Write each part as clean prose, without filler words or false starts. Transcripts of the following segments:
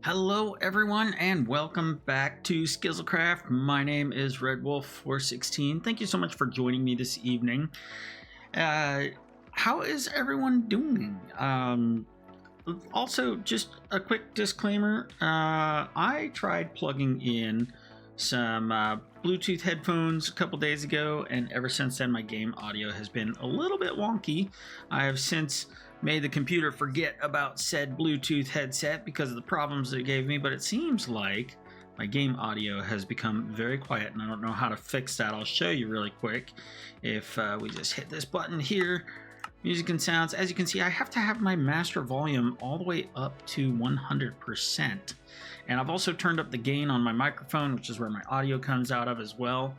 Hello everyone and welcome back to Skizzlecraft. My name is RedWolf416. Thank you so much for joining me this evening. How is everyone doing? Also, just a quick disclaimer. I tried plugging in some Bluetooth headphones a couple days ago, and ever since then my game audio has been a little bit wonky. I have since made the computer forget about said Bluetooth headset because of the problems that it gave me, but it seems like my game audio has become very quiet and I don't know how to fix that. I'll show you really quick. If we just hit this button here, music and sounds, as you can see, I have to have my master volume all the way up to 100%. And I've also turned up the gain on my microphone, which is where my audio comes out of as well.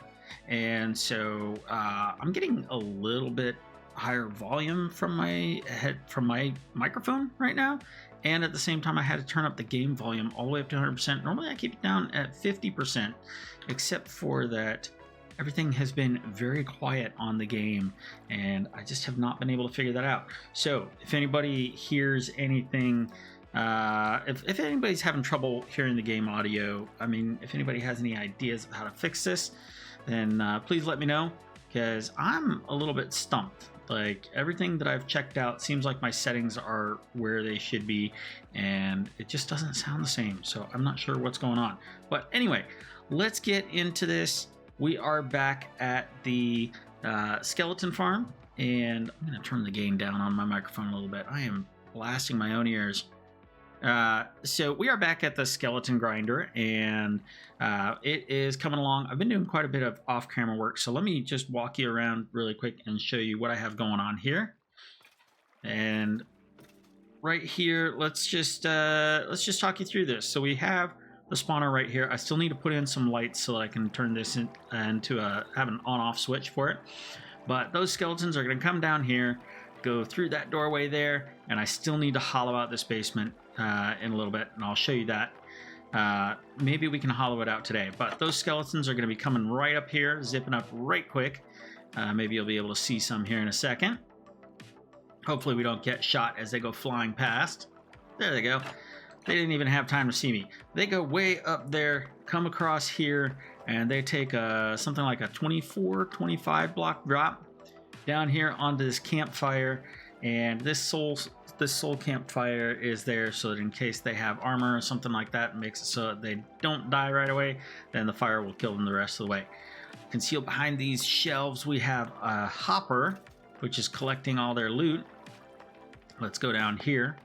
And so I'm getting a little bit higher volume from my microphone right now, and at the same time I had to turn up the game volume all the way up to 100%. Normally I keep it down at 50%, except for that everything has been very quiet on the game and I just have not been able to figure that out. So if anybody hears anything, if anybody's having trouble hearing the game audio, I mean, if anybody has any ideas of how to fix this, then please let me know, because I'm a little bit stumped. Like, everything that I've checked out seems like my settings are where they should be, and it just doesn't sound the same. So I'm not sure what's going on. But anyway, let's get into this. We are back at the skeleton farm, and I'm going to turn the gain down on my microphone a little bit. I am blasting my own ears. So we are back at the skeleton grinder, and it is coming along. I've been doing quite a bit of off-camera work, so let me just walk you around really quick and show you what I have going on here. And right here, let's just talk you through this. So we have the spawner right here. I still need to put in some lights so that I can turn this into have an on-off switch for it. But those skeletons are going to come down here, go through that doorway there, and I still need to hollow out this basement in a little bit, and I'll show you that. Maybe we can hollow it out today, but those skeletons are going to be coming right up here, zipping up right quick. Maybe you'll be able to see some here in a second. Hopefully we don't get shot as they go flying past. There they go. They didn't even have time to see me. They go way up there, come across here, and they take something like a 24-25 block drop down here onto this campfire, and this soul campfire is there so that in case they have armor or something like that, it makes it so that they don't die right away, then the fire will kill them the rest of the way. Concealed behind these shelves we have a hopper, which is collecting all their loot. Let's go down here,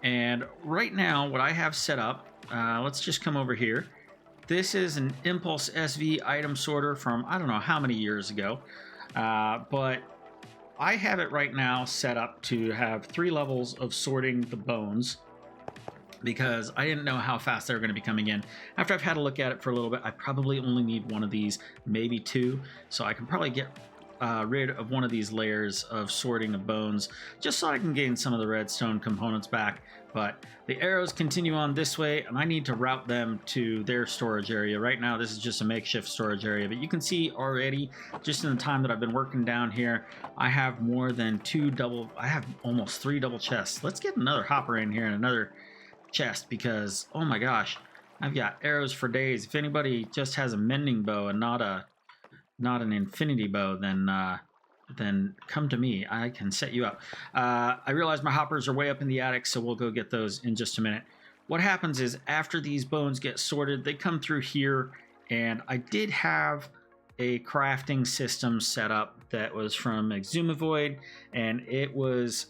and right now what I have set up, let's just come over here. This is an Impulse SV item sorter from I don't know how many years ago, but I have it right now set up to have 3 levels of sorting the bones, because I didn't know how fast they were going to be coming in. After I've had a look at it for a little bit, I probably only need 1 of these, maybe 2, so I can probably get rid of 1 of these layers of sorting of bones, just so I can gain some of the redstone components back. But the arrows continue on this way, and I need to route them to their storage area. Right now this is just a makeshift storage area, but you can see already, just in the time that I've been working down here, I have more than I have almost 3 double chests. Let's get another hopper in here and another chest, because oh my gosh, I've got arrows for days. If anybody just has a mending bow and not an infinity bow, then come to me. I can set you up. I realize my hoppers are way up in the attic, so we'll go get those in just a minute. What happens is, after these bones get sorted, they come through here, and I did have a crafting system set up that was from Exumavoid, and it was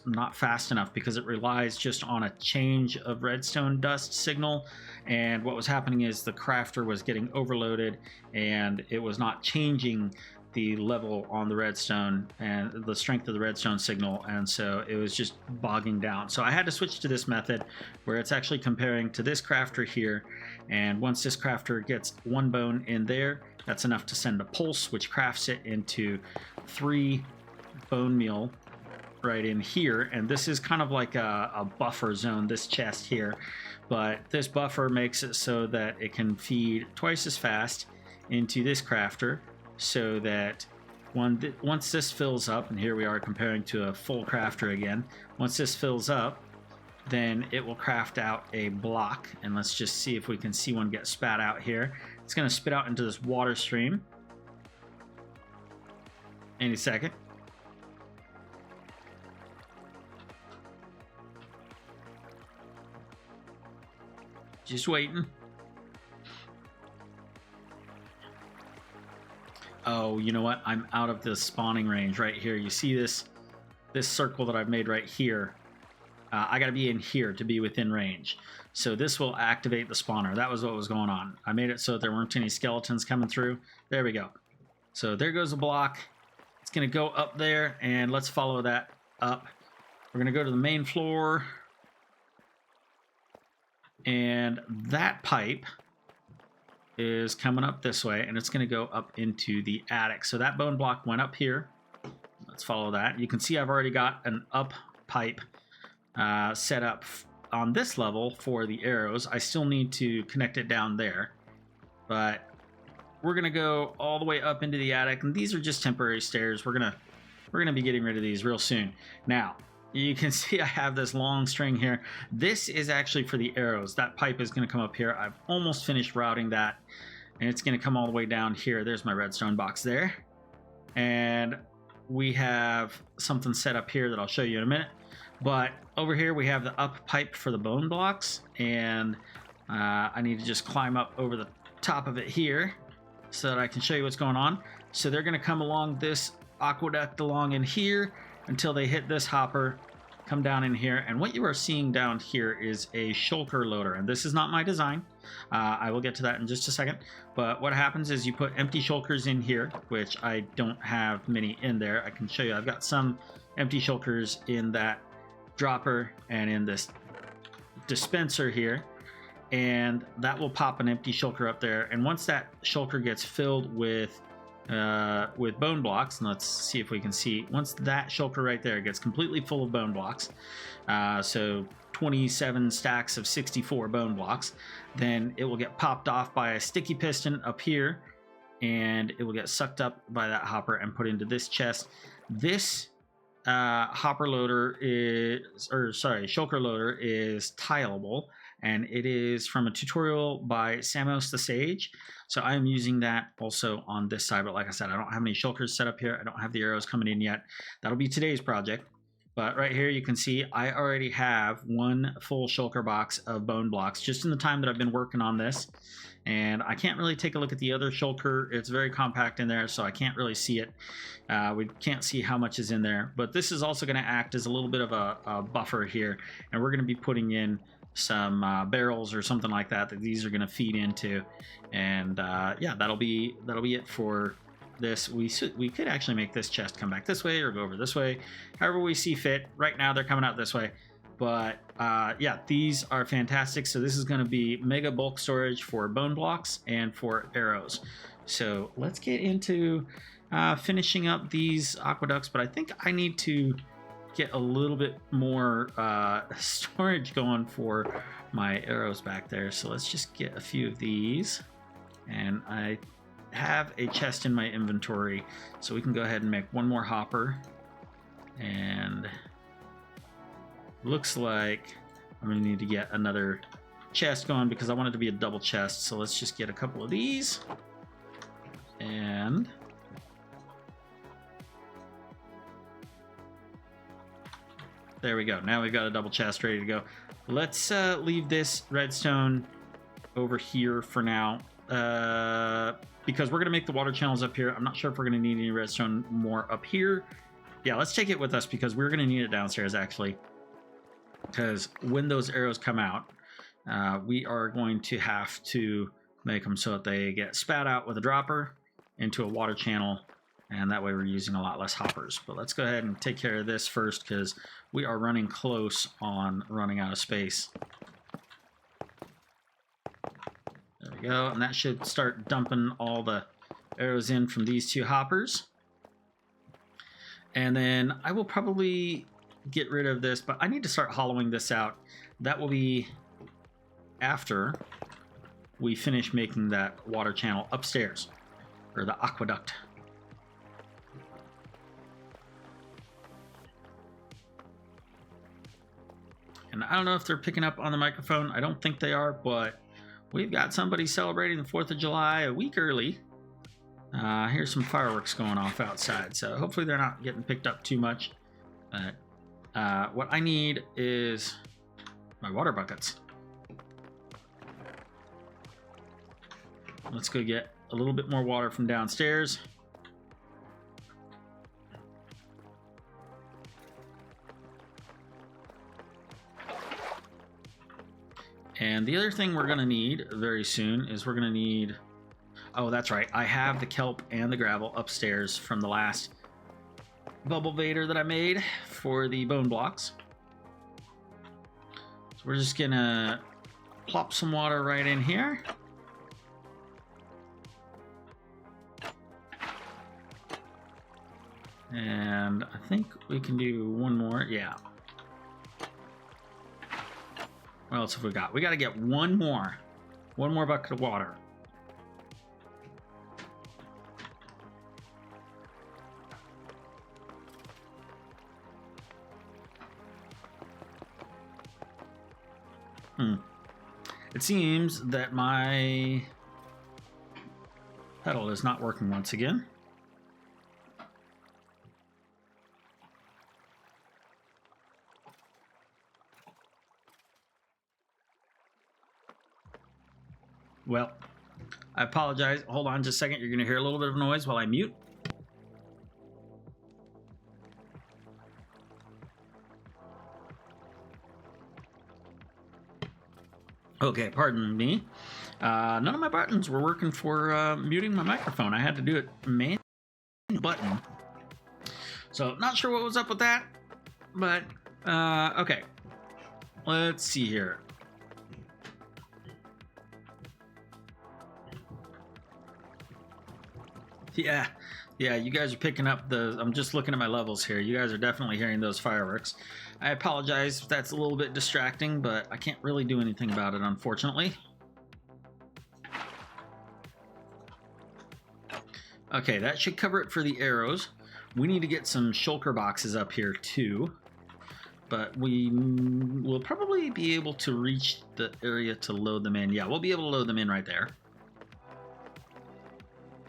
not fast enough because it relies just on a change of redstone dust signal, and what was happening is the crafter was getting overloaded and it was not changing the level on the redstone and the strength of the redstone signal, and so it was just bogging down. So I had to switch to this method where it's actually comparing to this crafter here, and once this crafter gets 1 bone in there, that's enough to send a pulse, which crafts it into 3 bone meal right in here. And this is kind of like a buffer zone, this chest here, but this buffer makes it so that it can feed twice as fast into this crafter, so that once this fills up, and here we are comparing to a full crafter again, once this fills up, then it will craft out a block. And let's just see if we can see one get spat out here. It's going to spit out into this water stream any second. Just waiting. Oh, you know what? I'm out of the spawning range right here. You see this circle that I've made right here? I got to be in here to be within range. So this will activate the spawner. That was what was going on. I made it so that there weren't any skeletons coming through. There we go. So there goes a block. It's going to go up there, and let's follow that up. We're going to go to the main floor. And that pipe is coming up this way, and it's going to go up into the attic. So that bone block went up here. Let's follow that. You can see I've already got an up pipe set up on this level for the arrows. I still need to connect it down there, but we're gonna go all the way up into the attic, and these are just temporary stairs. We're gonna be getting rid of these real soon. Now you can see I have this long string here. This is actually for the arrows. That pipe is gonna come up here. I've almost finished routing that, and it's gonna come all the way down here. There's my redstone box there, and we have something set up here that I'll show you in a minute. But over here we have the up pipe for the bone blocks, and I need to just climb up over the top of it here so that I can show you what's going on. So they're going to come along this aqueduct along in here until they hit this hopper, come down in here, and what you are seeing down here is a shulker loader, and this is not my design. I will get to that in just a second, but what happens is you put empty shulkers in here, which I don't have many in there. I can show you. I've got some empty shulkers in that dropper and in this dispenser here, and that will pop an empty shulker up there. And once that shulker gets filled with bone blocks, and let's see if we can see, once that shulker right there gets completely full of bone blocks, so 27 stacks of 64 bone blocks, then it will get popped off by a sticky piston up here, and it will get sucked up by that hopper and put into this chest. This shulker loader is tileable, and it is from a tutorial by Samos the Sage. So I'm using that also on this side, but like I said, I don't have any shulkers set up here. I don't have the arrows coming in yet. That'll be today's project. But right here you can see I already have one full shulker box of bone blocks just in the time that I've been working on this. And I can't really take a look at the other shulker. It's very compact in there, so I can't really see it. We can't see how much is in there. But this is also going to act as a little bit of a buffer here. And we're going to be putting in some barrels or something like that these are going to feed into. And yeah, that'll be it for this. We could actually make this chest come back this way or go over this way, however we see fit. Right now they're coming out this way. But yeah, these are fantastic. So this is going to be mega bulk storage for bone blocks and for arrows. So let's get into finishing up these aqueducts. But I think I need to get a little bit more storage going for my arrows back there. So let's just get a few of these. And I have a chest in my inventory, so we can go ahead and make one more hopper. And looks like I'm gonna need to get another chest going because I want it to be a double chest. So let's just get a couple of these, and there we go. Now we've got a double chest ready to go. Let's leave this redstone over here for now, because we're gonna make the water channels up here. I'm not sure if we're gonna need any redstone more up here. Yeah, let's take it with us because we're gonna need it downstairs actually. Because when those arrows come out, we are going to have to make them so that they get spat out with a dropper into a water channel, and that way we're using a lot less hoppers. But let's go ahead and take care of this first because we are running close on running out of space. There we go, and that should start dumping all the arrows in from these two hoppers. And then I will probably get rid of this, but I need to start hollowing this out. That will be after we finish making that water channel upstairs, or the aqueduct. And I don't know if they're picking up on the microphone. I don't think they are, but we've got somebody celebrating the 4th of July a week early. Here's some fireworks going off outside, so hopefully they're not getting picked up too much. But what I need is my water buckets. Let's go get a little bit more water from downstairs. And the other thing we're going to need very soon is we're going to need... Oh, that's right. I have the kelp and the gravel upstairs from the last bubble vader that I made for the bone blocks. So we're just going to plop some water right in here. And I think we can do one more. Yeah. What else have we got? We got to get one more bucket of water. It seems that my pedal is not working once again. Well, I apologize. Hold on just a second. You're going to hear a little bit of noise while I mute. Okay, pardon me. None of my buttons were working for muting my microphone. I had to do it manually button. So, not sure what was up with that. But, okay. Let's see here. Yeah, you guys are picking up the... I'm just looking at my levels here. You guys are definitely hearing those fireworks. I apologize if that's a little bit distracting, but I can't really do anything about it, unfortunately. Okay, that should cover it for the arrows. We need to get some shulker boxes up here, too. But we will probably be able to reach the area to load them in. Yeah, we'll be able to load them in right there.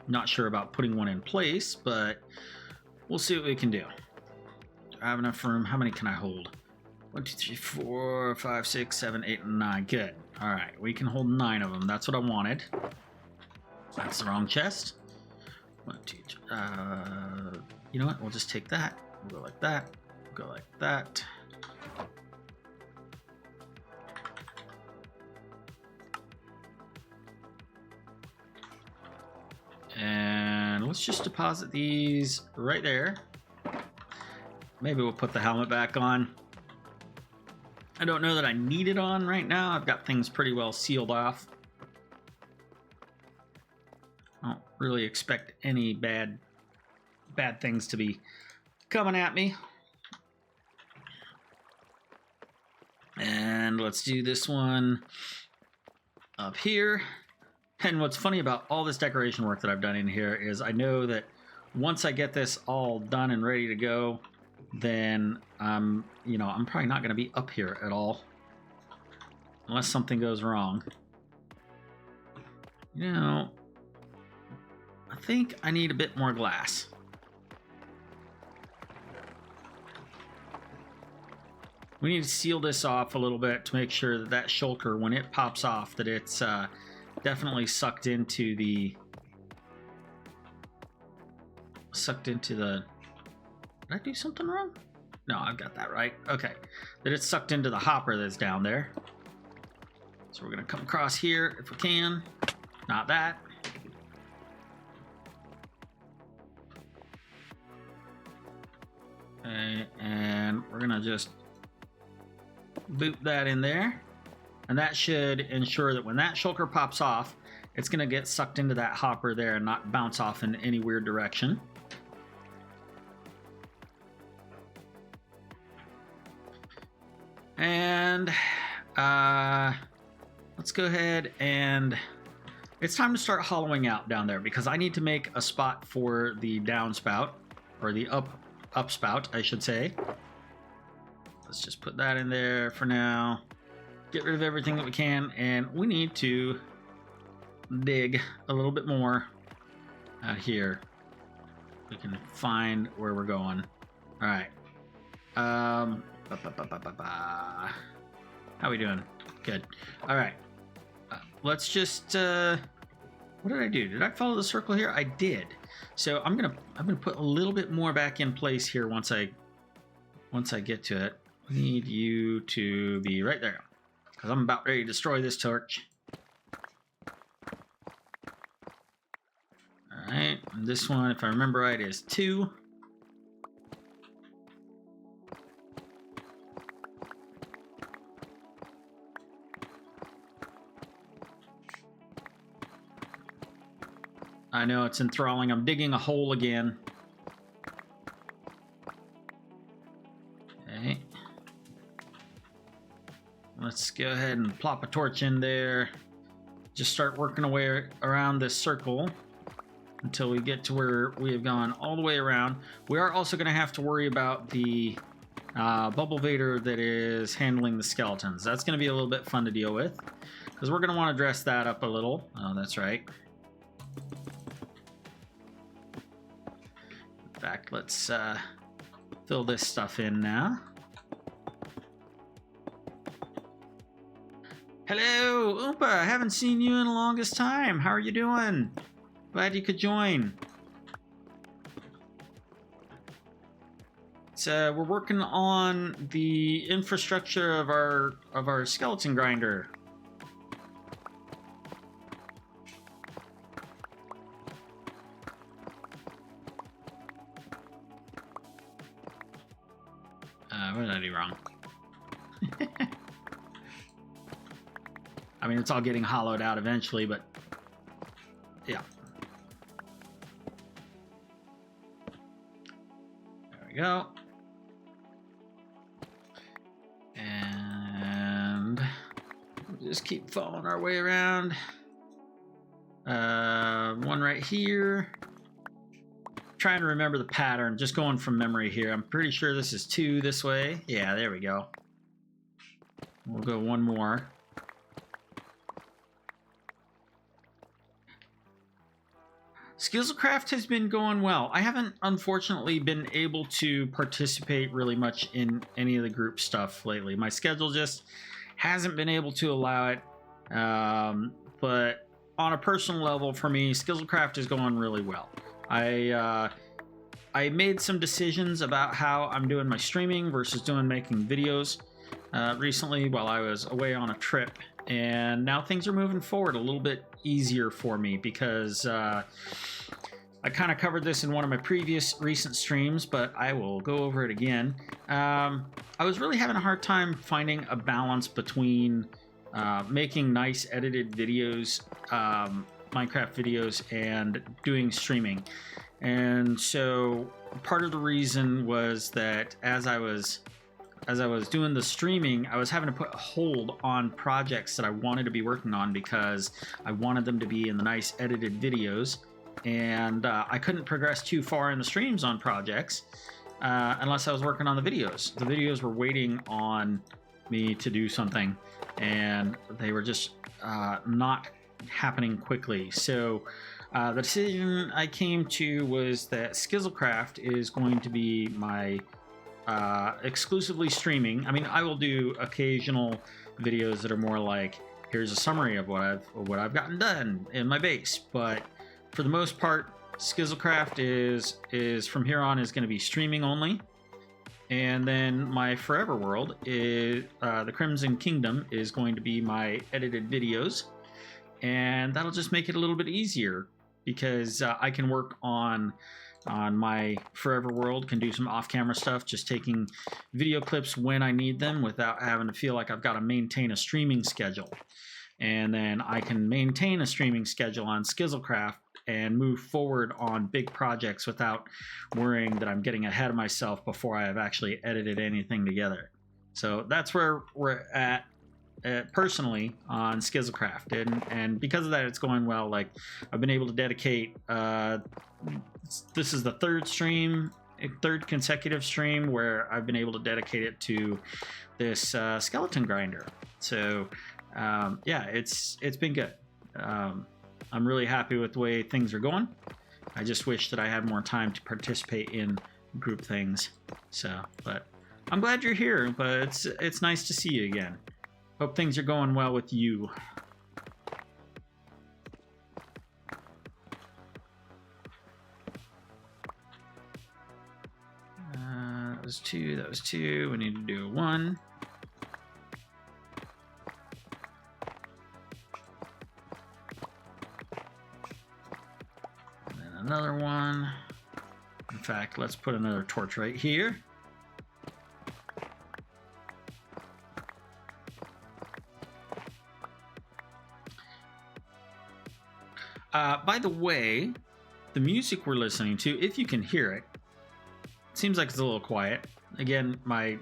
Not sure about putting one in place, but we'll see what we can do. Do I have enough room? How many can I hold? 1, 2, 3, 4, 5, 6, 7, 8, and 9. Good. All right, we can hold 9 of them. That's what I wanted. That's the wrong chest. 1, 2, 3. You know what? We'll just take that. We'll go like that. We'll go like that. And let's just deposit these right there. Maybe we'll put the helmet back on. I don't know that I need it on right now. I've got things pretty well sealed off. I don't really expect any bad things to be coming at me. And let's do this one up here. And what's funny about all this decoration work that I've done in here is I know that once I get this all done and ready to go, then I'm probably not going to be up here at all unless something goes wrong. You know, I think I need a bit more glass. We need to seal this off a little bit to make sure that that shulker, when it pops off, that it's definitely sucked into the... Did I do something wrong? No, I've got that right. Okay. That it's sucked into the hopper that's down there. So we're going to come across here if we can. Not that. Okay, and we're going to just boot that in there. And that should ensure that when that shulker pops off, it's going to get sucked into that hopper there and not bounce off in any weird direction. And let's go ahead and it's time to start hollowing out down there because I need to make a spot for the downspout, or the upspout, I should say. let's just put that in there for now. Get rid of everything that we can, and we need to dig a little bit more out here. We can find where we're going. All right. How we doing? Good. All right. Let's just. What did I do? Did I follow the circle here? I did. So I'm gonna put a little bit more back in place here once I get to it. I need you to be right there, because I'm about ready to destroy this torch. All right. And this one, if I remember right, is 2. I know it's enthralling. I'm digging a hole again. Okay. Let's go ahead and plop a torch in there. Just start working away around this circle until we get to where we have gone all the way around. We are also going to have to worry about the bubble vader that is handling the skeletons. That's going to be a little bit fun to deal with, because we're going to want to dress that up a little. Oh, that's right. In fact, let's fill this stuff in now. Hello, Oompa. I haven't seen you in the longest time. How are you doing? Glad you could join. So we're working on the infrastructure of our skeleton grinder. What did I do wrong? I mean, it's all getting hollowed out eventually, but yeah. There we go. And we'll just keep following our way around. One right here. Trying to remember the pattern, just going from memory here. I'm pretty sure this is 2 this way. Yeah, there we go. We'll go one more. Skizzlecraft has been going well. I haven't, unfortunately, been able to participate really much in any of the group stuff lately. My schedule just hasn't been able to allow it. But on a personal level, for me, Skizzlecraft is going really well. I made some decisions about how I'm doing my streaming versus making videos recently while I was away on a trip, and now things are moving forward a little bit easier for me because I kind of covered this in one of my previous recent streams, but I will go over it again. I was really having a hard time finding a balance between making nice edited videos, Minecraft videos, and doing streaming. And so part of the reason was that as I was doing the streaming, I was having to put a hold on projects that I wanted to be working on because I wanted them to be in the nice edited videos, and I couldn't progress too far in the streams on projects unless I was working on the videos. The videos were waiting on me to do something, and they were just not happening quickly. So the decision I came to was that Skizzlecraft is going to be my exclusively streaming. I mean, I will do occasional videos that are more like, here's a summary of what I've gotten done in my base, but for the most part, Skizzlecraft is from here on is going to be streaming only. And then my forever world is the Crimson Kingdom is going to be my edited videos, and that'll just make it a little bit easier because I can work on my forever world, can do some off-camera stuff, just taking video clips when I need them without having to feel like I've got to maintain a streaming schedule. And then I can maintain a streaming schedule on Skizzlecraft and move forward on big projects without worrying that I'm getting ahead of myself before I have actually edited anything together. So that's where we're at personally on Skizzlecraft, and because of that, it's going well. Like, I've been able to dedicate this is the 3rd stream third consecutive stream where I've been able to dedicate it to this skeleton grinder. So yeah, it's been good. I'm really happy with the way things are going. I just wish that I had more time to participate in group things. So, but I'm glad you're here. But it's nice to see you again. Hope things are going well with you. That was two. That was two. We need to do one. And then another one. In fact, let's put another torch right here. By the way, the music we're listening to, if you can hear it, seems like it's a little quiet. Again, my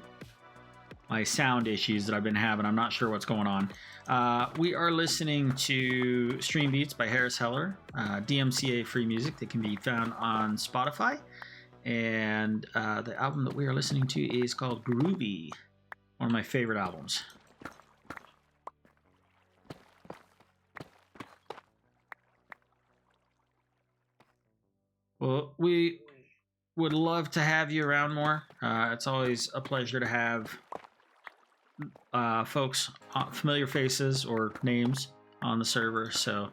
sound issues that I've been having, I'm not sure what's going on. We are listening to Stream Beats by Harris Heller, DMCA free music that can be found on Spotify. And the album that we are listening to is called Groovy, one of my favorite albums. Well, we would love to have you around more. It's always a pleasure to have folks, familiar faces or names on the server. So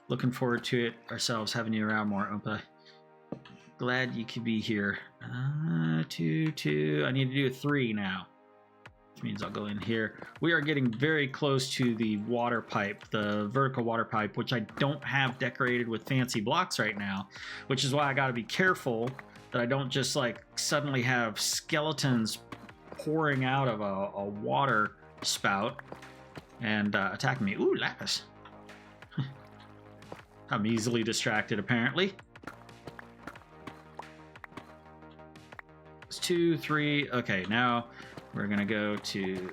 looking forward to it ourselves, having you around more, Oompa. Glad you could be here. 2. I need to do a 3 now, which means I'll go in here. We are getting very close to the water pipe, the vertical water pipe, which I don't have decorated with fancy blocks right now, which is why I got to be careful that I don't just like suddenly have skeletons pouring out of a water spout and attacking me. Ooh, lapis. I'm easily distracted, apparently. It's 2, 3. Okay, now we're gonna go to...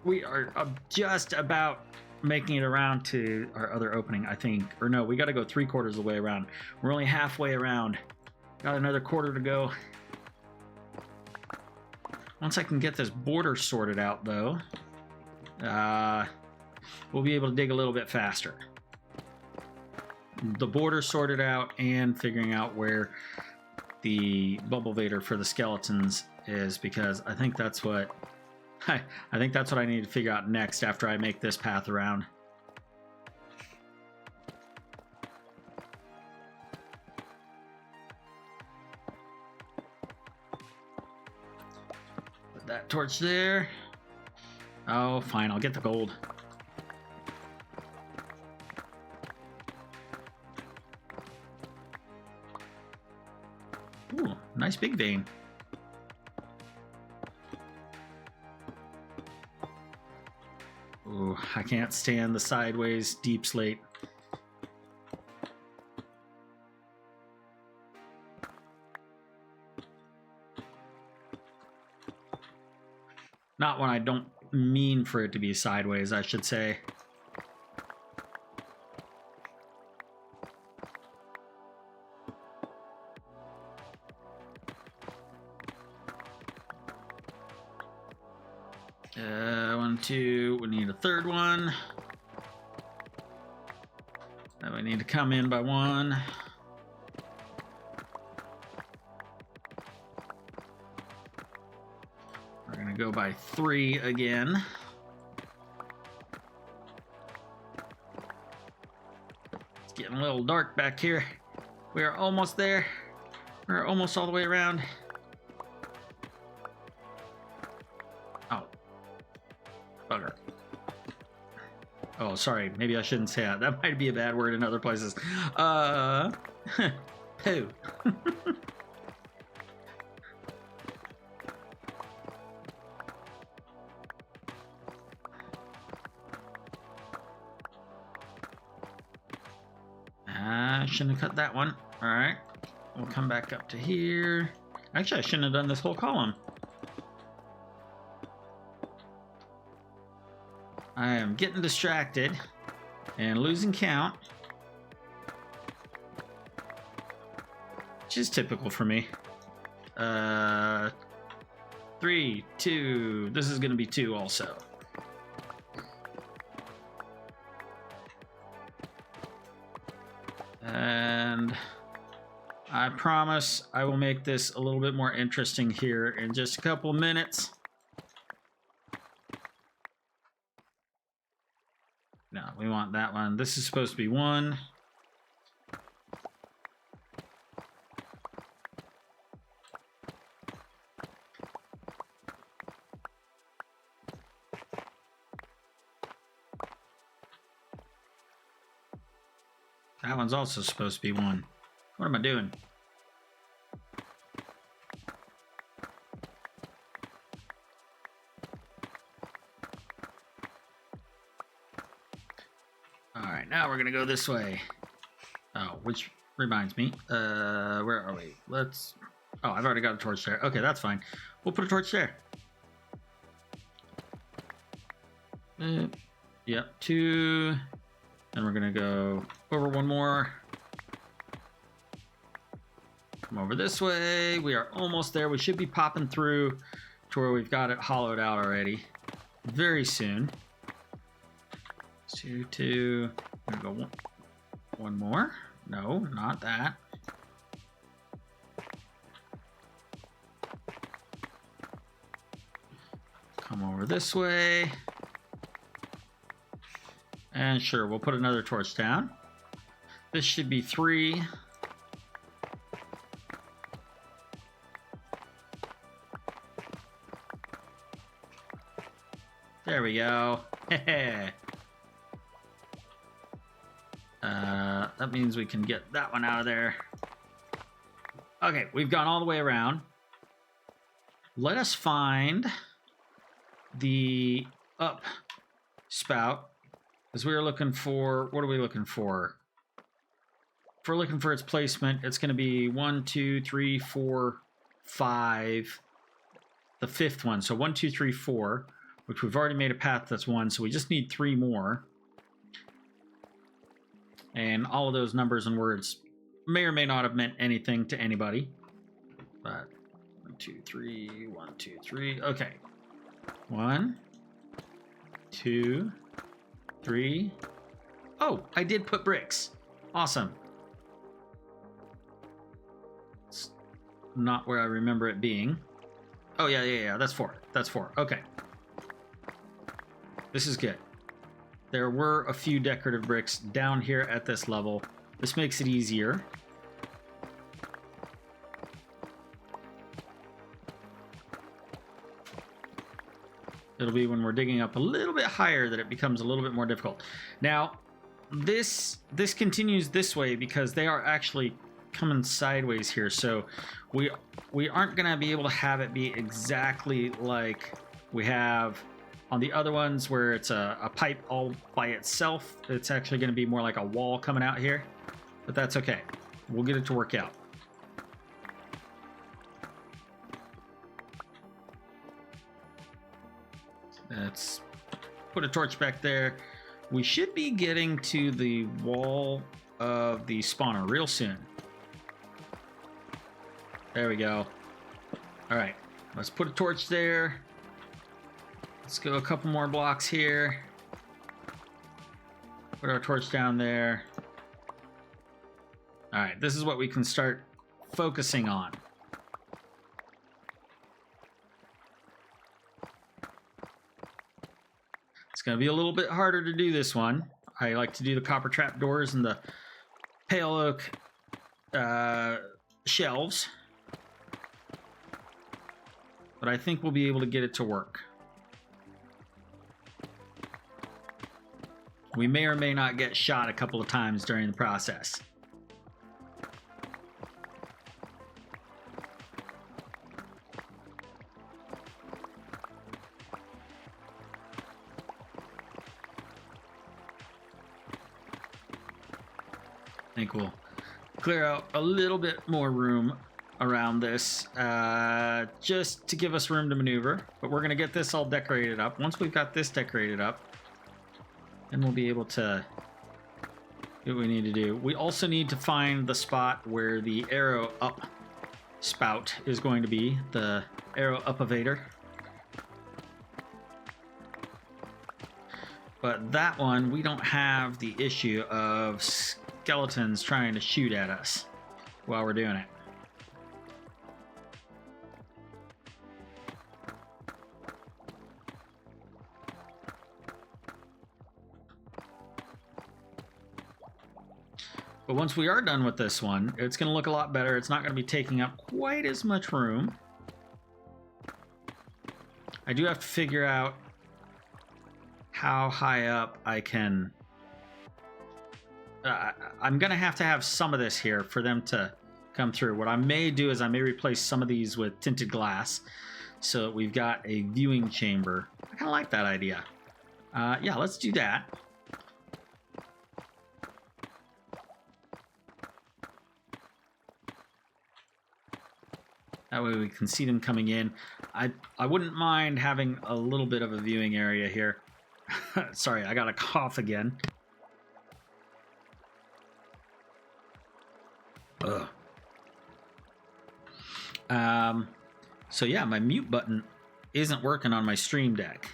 We are just about making it around to our other opening, I think. Or no, we got to go 3/4 of the way around. We're only halfway around. Got another quarter to go. Once I can get this border sorted out, though, we'll be able to dig a little bit faster. The border sorted out and figuring out where the bubble vader for the skeletons is, because I think that's what I think that's what I need to figure out next after I make this path around. Put that torch there. Oh, fine, I'll get the gold. Ooh, nice big vein. Ooh, I can't stand the sideways deep slate. Not when I don't mean for it to be sideways, I should say. One, two, we need a third one. Then we need to come in by 1. We're gonna go by 3 again. It's getting a little dark back here. We are almost there. We're almost all the way around. Bugger. Oh, sorry. Maybe I shouldn't say that. That might be a bad word in other places. Poo. I shouldn't have cut that one. All right. We'll come back up to here. Actually, I shouldn't have done this whole column. I am getting distracted and losing count, which is typical for me. 3, 2. This is going to be 2 also. And I promise I will make this a little bit more interesting here in just a couple minutes. No, we want that one. This is supposed to be 1. That one's also supposed to be 1. What am I doing? All right, now we're gonna go this way. Oh, which reminds me, where are we? Let's. Oh, I've already got a torch there. Okay, that's fine. We'll put a torch there. Yep, 2. Then we're gonna go over 1 more. Come over this way. We are almost there. We should be popping through to where we've got it hollowed out already very soon. 2, 2. I'm gonna go 1 more. No, not that. Come over this way. And sure, we'll put another torch down. This should be 3. There we go. That means we can get that one out of there. Okay, we've gone all the way around. Let us find the up spout. Because we are looking for, what are we looking for? If we're looking for its placement, it's going to be 1, 2, 3, 4, 5. The 5th one. So 1, 2, 3, 4. Which we've already made a path that's 1. So we just need 3 more. And all of those numbers and words may or may not have meant anything to anybody. But 1, 2, 3, 1, 2, 3. Okay. 1, 2, 3. Oh, I did put bricks. Awesome. It's not where I remember it being. Oh, yeah. That's 4. That's 4. Okay. This is good. There were a few decorative bricks down here at this level. This makes it easier. It'll be when we're digging up a little bit higher that it becomes a little bit more difficult. Now, this continues this way because they are actually coming sideways here. So we aren't going to be able to have it be exactly like we have on the other ones where it's a pipe all by itself. It's actually going to be more like a wall coming out here. But that's okay. We'll get it to work out. Let's put a torch back there. We should be getting to the wall of the spawner real soon. There we go. All right, let's put a torch there. Let's go a couple more blocks here. Put our torch down there. All right, this is what we can start focusing on. It's going to be a little bit harder to do this one. I like to do the copper trap doors and the pale oak shelves. But I think we'll be able to get it to work. We may or may not get shot a couple of times during the process. I think we'll clear out a little bit more room around this just to give us room to maneuver. But we're going to get this all decorated up. Once we've got this decorated up, then we'll be able to do what we need to do. We also need to find the spot where the arrow up spout is going to be, the arrow up-evader. But that one, we don't have the issue of skeletons trying to shoot at us while we're doing it. But once we are done with this one, it's going to look a lot better. It's not going to be taking up quite as much room. I do have to figure out how high up I can... I'm going to have some of this here for them to come through. What I may do is I may replace some of these with tinted glass so that we've got a viewing chamber. I kind of like that idea. Yeah, let's do that. That way we can see them coming in. I wouldn't mind having a little bit of a viewing area here. Sorry, I got a cough again. Ugh. So yeah, my mute button isn't working on my Stream Deck.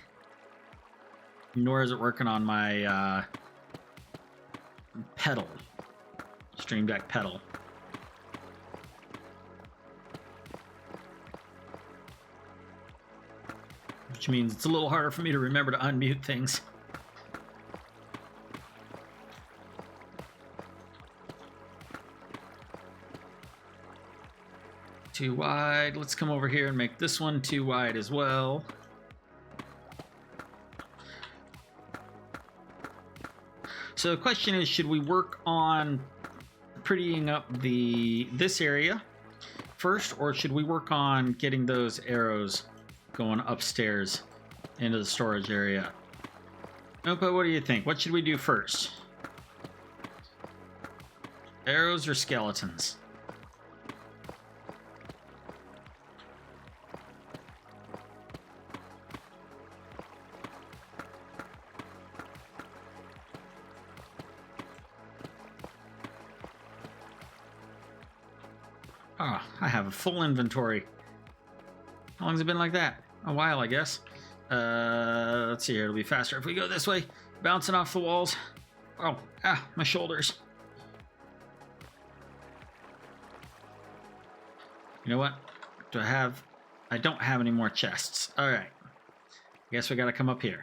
Nor is it working on my pedal. Stream Deck pedal. Which means it's a little harder for me to remember to unmute things. Too wide. Let's come over here and make this one too wide as well. So the question is, should we work on prettying up this area first, or should we work on getting those arrows going upstairs into the storage area? Opa, what do you think? What should we do first? Arrows or skeletons? Oh, I have a full inventory. How long has it been like that? A while, I guess. Let's see here. It'll be faster if we go this way. Bouncing off the walls. Oh, my shoulders. You know what? I don't have any more chests. All right. I guess we got to come up here.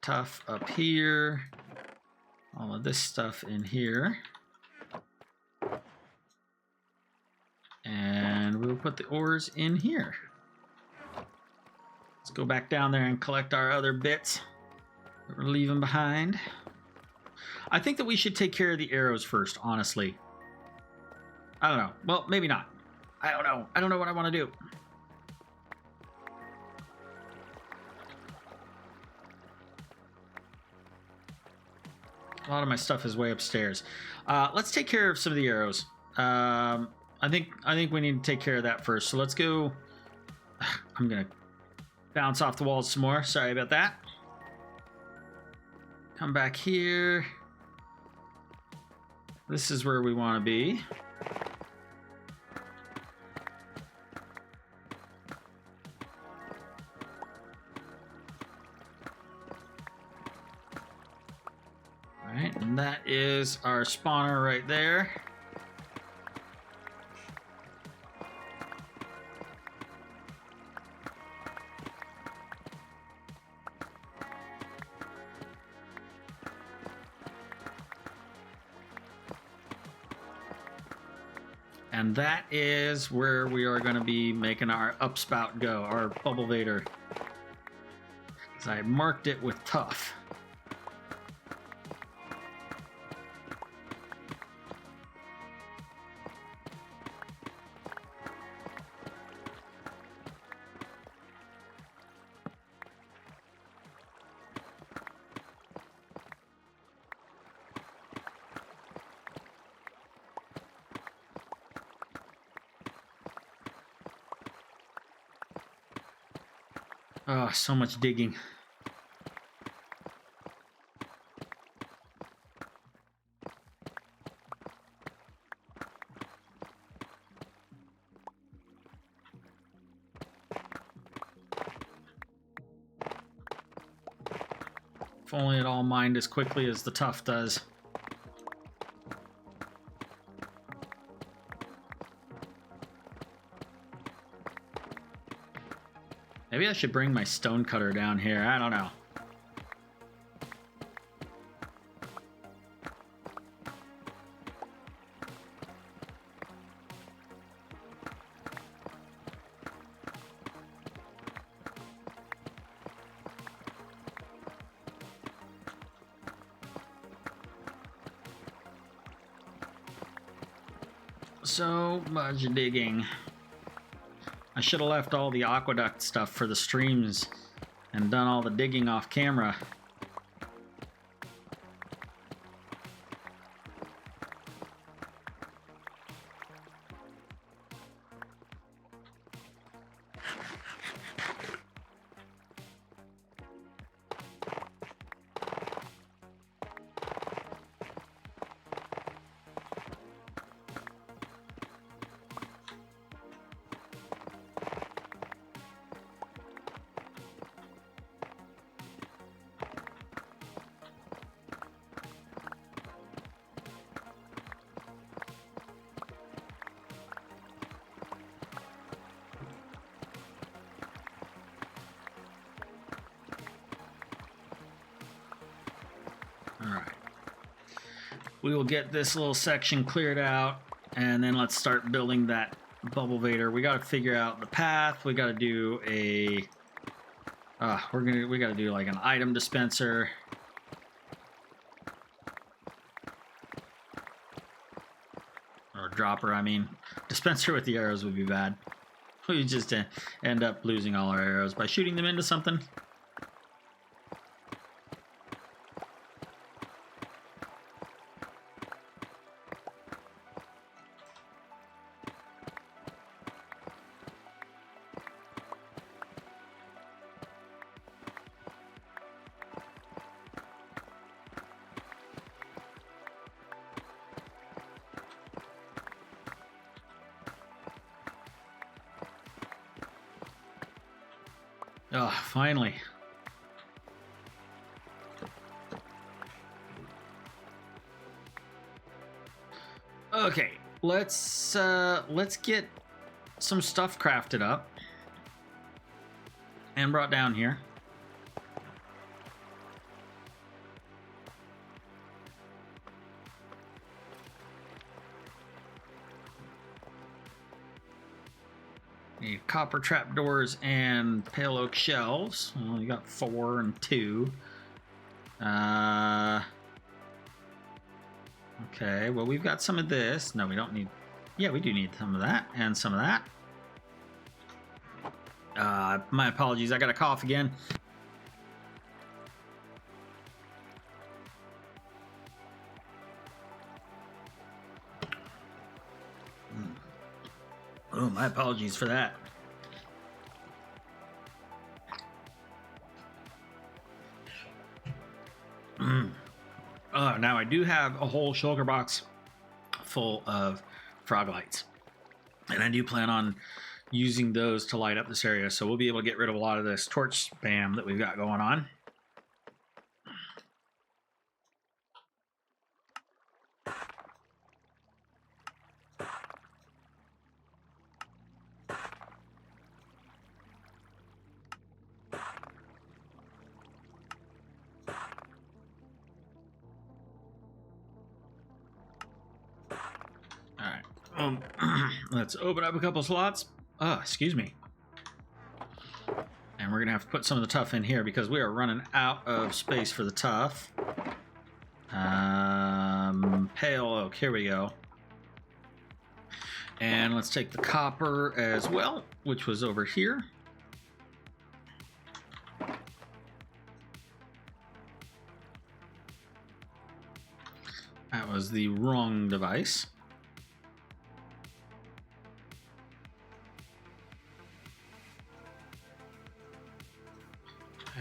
Tough up here. All of this stuff in here. And we'll put the ores in here. Let's go back down there and collect our other bits that we're leaving behind. I think that we should take care of the arrows first, honestly. I don't know. Well, maybe not. I don't know. I don't know what I want to do. A lot of my stuff is way upstairs. Let's take care of some of the arrows. I think we need to take care of that first. So let's go. I'm gonna bounce off the walls some more. Sorry about that. Come back here. This is where we want to be. All right, and that is our spawner right there. And that is where we are going to be making our upspout go, our bubble vader. Because I marked it with tough. Oh, so much digging. If only it all mined as quickly as the tough does. Maybe I should bring my stone cutter down here. I don't know. So much digging. I should have left all the aqueduct stuff for the streams and done all the digging off camera. Alright. We will get this little section cleared out, and then let's start building that bubble vader. We gotta figure out the path. We gotta do a... we gotta do like an item dispenser. Or dropper, I mean. Dispenser with the arrows would be bad. We just end up losing all our arrows by shooting them into something. Oh, finally. Okay, let's get some stuff crafted up and brought down here. Need copper trapdoors and pale oak shelves. Well, you got 4 and 2. Okay, well, we've got some of this. No, we don't need... Yeah, we do need some of that and some of that. My apologies, I got a cough again. Oh, my apologies for that. Now I do have a whole shulker box full of frog lights, and I do plan on using those to light up this area, so we'll be able to get rid of a lot of this torch spam that we've got going on. Let's open up a couple slots. Excuse me. And we're gonna have to put some of the tough in here because we are running out of space for the tough. Pale oak, here we go. And let's take the copper as well, which was over here. That was the wrong device.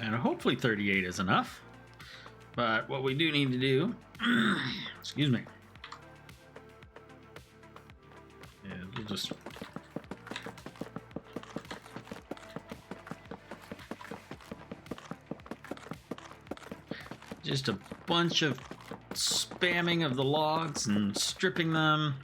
And hopefully 38 is enough. But what we do need to do, excuse me, is we'll just Just a bunch of spamming of the logs and stripping them.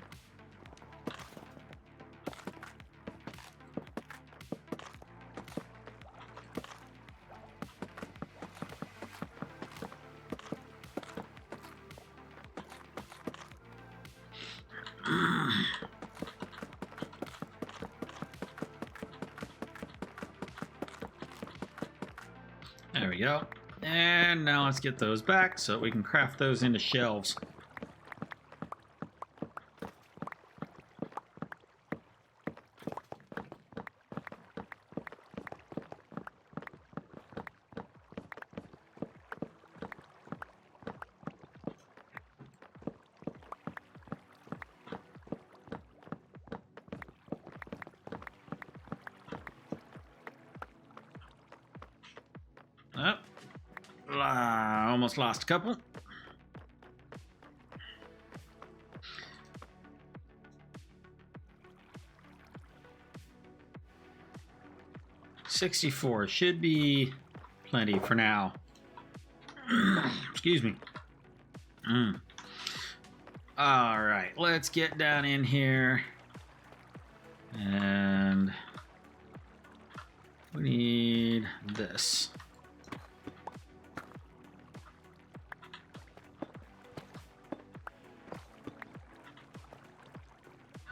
There we go. And now let's get those back so we can craft those into shelves. Oh, almost lost a couple. $64 should be plenty for now. Excuse me. All right, let's get down in here. And we need this.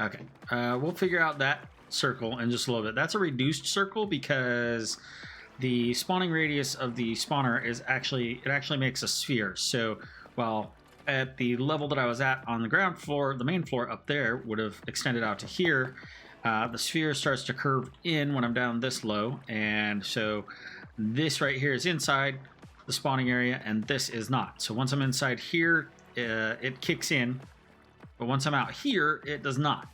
Okay, we'll figure out that circle in just a little bit. That's a reduced circle because the spawning radius of the spawner is actually makes a sphere. So while at the level that I was at on the ground floor, the main floor up there would have extended out to here, the sphere starts to curve in when I'm down this low, and so this right here is inside the spawning area and this is not. So once I'm inside here, it kicks in. But once I'm out here, it does not.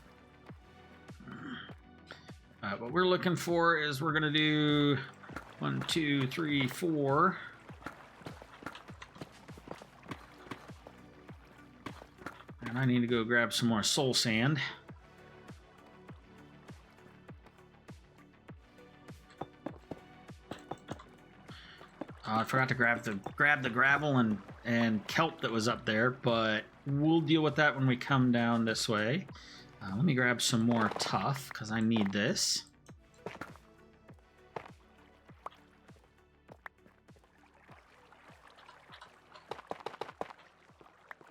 What we're looking for is we're going to do 1, 2, 3, 4. And I need to go grab some more soul sand. I forgot to grab the gravel and kelp that was up there, but we'll deal with that when we come down this way. Let me grab some more tuff because I need this.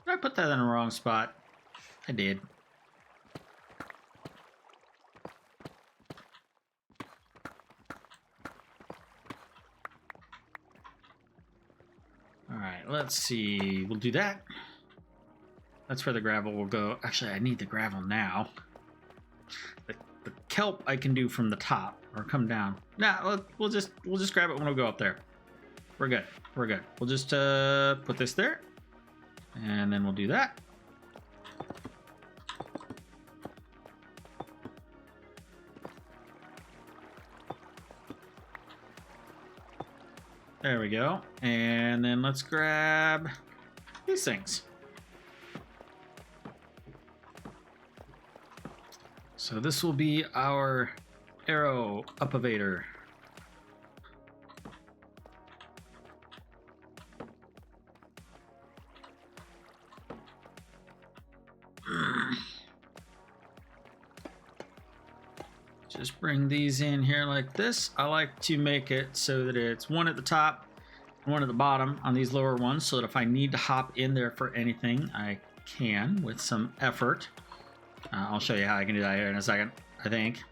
Did I put that in the wrong spot? I did. Alright, let's see. We'll do that. That's where the gravel will go. Actually, I need the gravel now. The kelp I can do from the top or come down. Nah, we'll just grab it when we go up there. We're good. We're good. We'll just put this there, and then we'll do that. There we go. And then let's grab these things. So this will be our arrow upavator. Just bring these in here like this. I like to make it so that it's one at the top and one at the bottom on these lower ones, so that if I need to hop in there for anything, I can with some effort. I'll show you how I can do that here in a second, I think.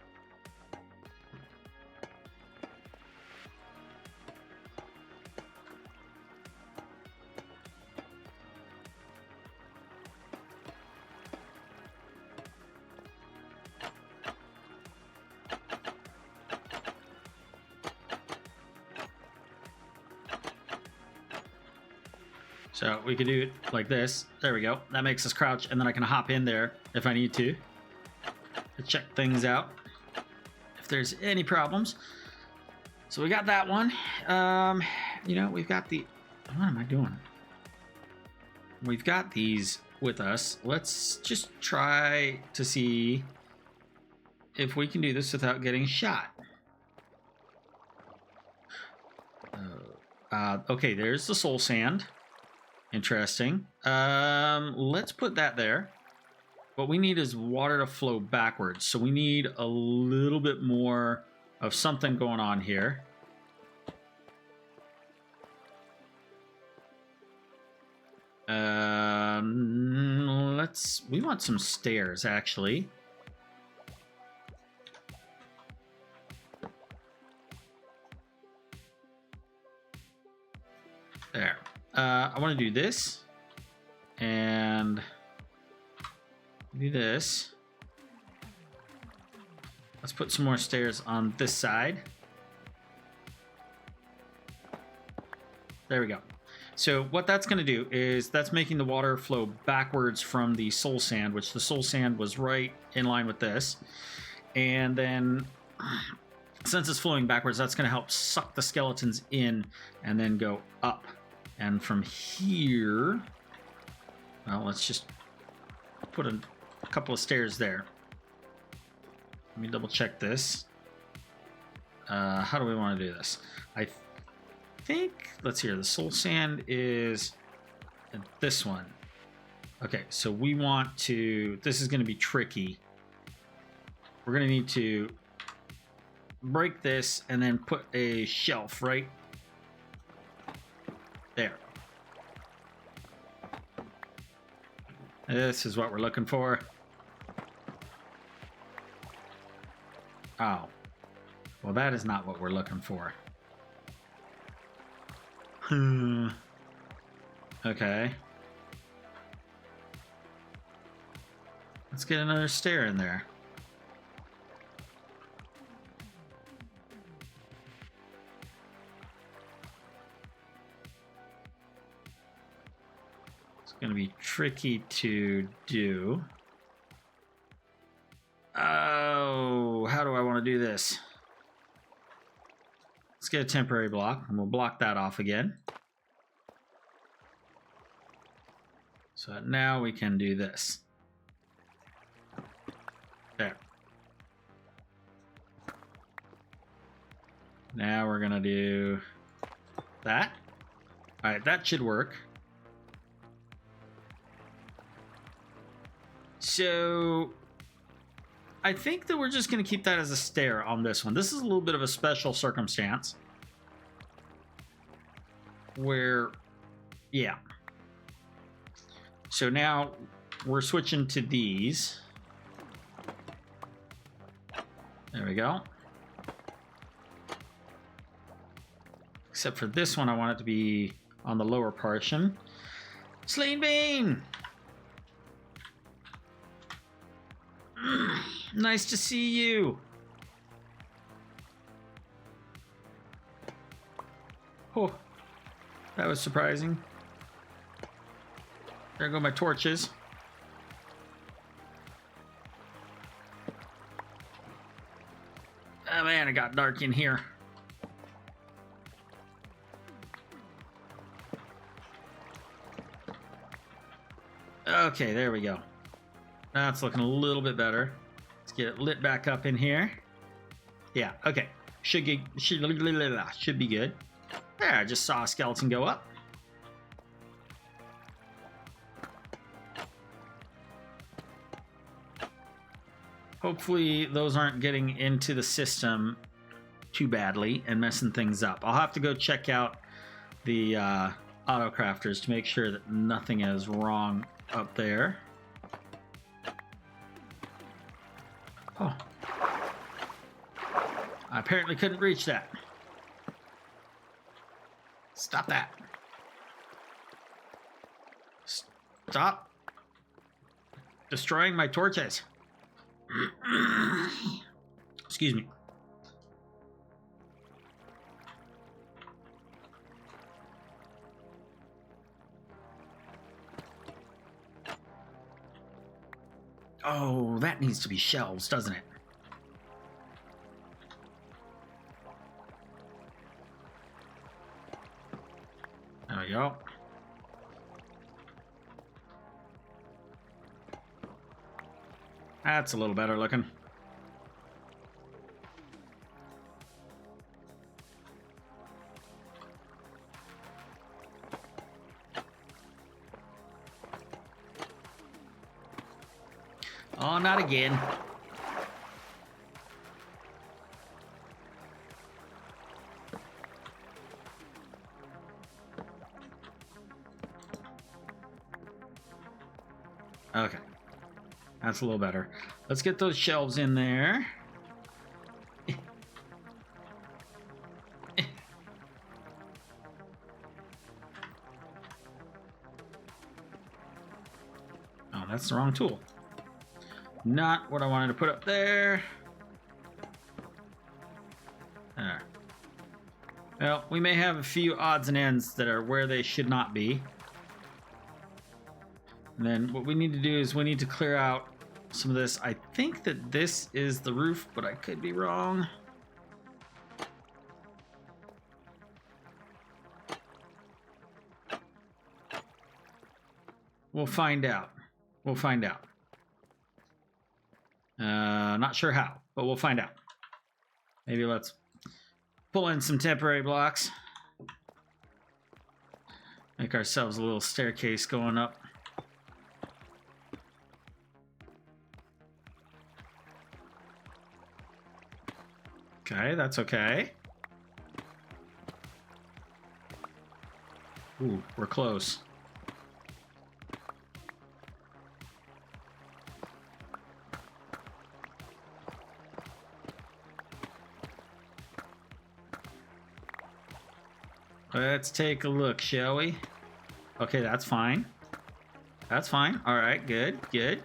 So we could do it like this. There we go. That makes us crouch, and then I can hop in there if I need to check things out if there's any problems. So we got that one. You know, we've got the... What am I doing? We've got these with us. Let's just try to see if we can do this without getting shot. Okay, there's the soul sand. Interesting. Let's put that there. What we need is water to flow backwards. So we need a little bit more of something going on here. We want some stairs, actually. There. I want to do this. And do this. Let's put some more stairs on this side. There we go. So what that's going to do is that's making the water flow backwards from the soul sand, which the soul sand was right in line with this. And then since it's flowing backwards, that's going to help suck the skeletons in and then go up. And from here, well, let's just put a couple of stairs there. Let me double check this. How do we want to do this? I think, let's hear, the soul sand is this one. Okay, so we want to, this is going to be tricky. We're going to need to break this and then put a shelf right there. This is what we're looking for. Oh, well, that is not what we're looking for. Okay. Let's get another stair in there. It's going to be tricky to do. Oh, how do I want to do this? Let's get a temporary block, and we'll block that off again. So now we can do this. There. Now we're going to do that. All right, that should work. So I think that we're just going to keep that as a stair on this one. This is a little bit of a special circumstance where, yeah. So now we're switching to these. There we go. Except for this one, I want it to be on the lower portion. Slain Bane! Nice to see you. Oh, that was surprising. There go my torches. Oh man, it got dark in here. Okay, there we go. That's looking a little bit better. Let's get it lit back up in here. Yeah, okay. Should be good. There, I just saw a skeleton go up. Hopefully those aren't getting into the system too badly and messing things up. I'll have to go check out the auto crafters to make sure that nothing is wrong up there. Oh. I apparently couldn't reach that. Stop that. Stop destroying my torches. Excuse me. Oh, that needs to be shelves, doesn't it? There we go. That's a little better looking. Oh, not again. Okay. That's a little better. Let's get those shelves in there. Oh, that's the wrong tool. Not what I wanted to put up there. There. Well, we may have a few odds and ends that are where they should not be. And then what we need to do is we need to clear out some of this. I think that this is the roof, but I could be wrong. We'll find out. We'll find out. Not sure how, but we'll find out. Maybe let's pull in some temporary blocks. Make ourselves a little staircase going up. Okay, that's okay. Ooh, we're close. Let's take a look, shall we? Okay, that's fine. That's fine. All right, good, good.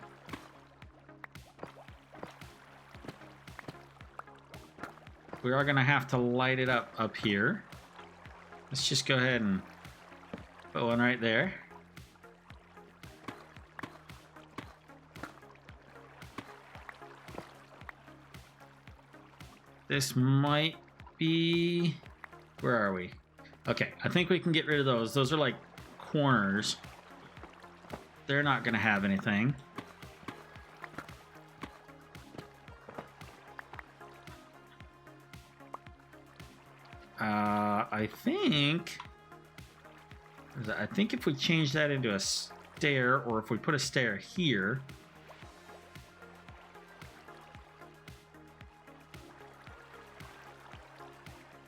We are going to have to light it up here. Let's just go ahead and put one right there. This might be... Where are we? Okay, I think we can get rid of those. Those are like corners. They're not going to have anything. I think if we change that into a stair, or if we put a stair here,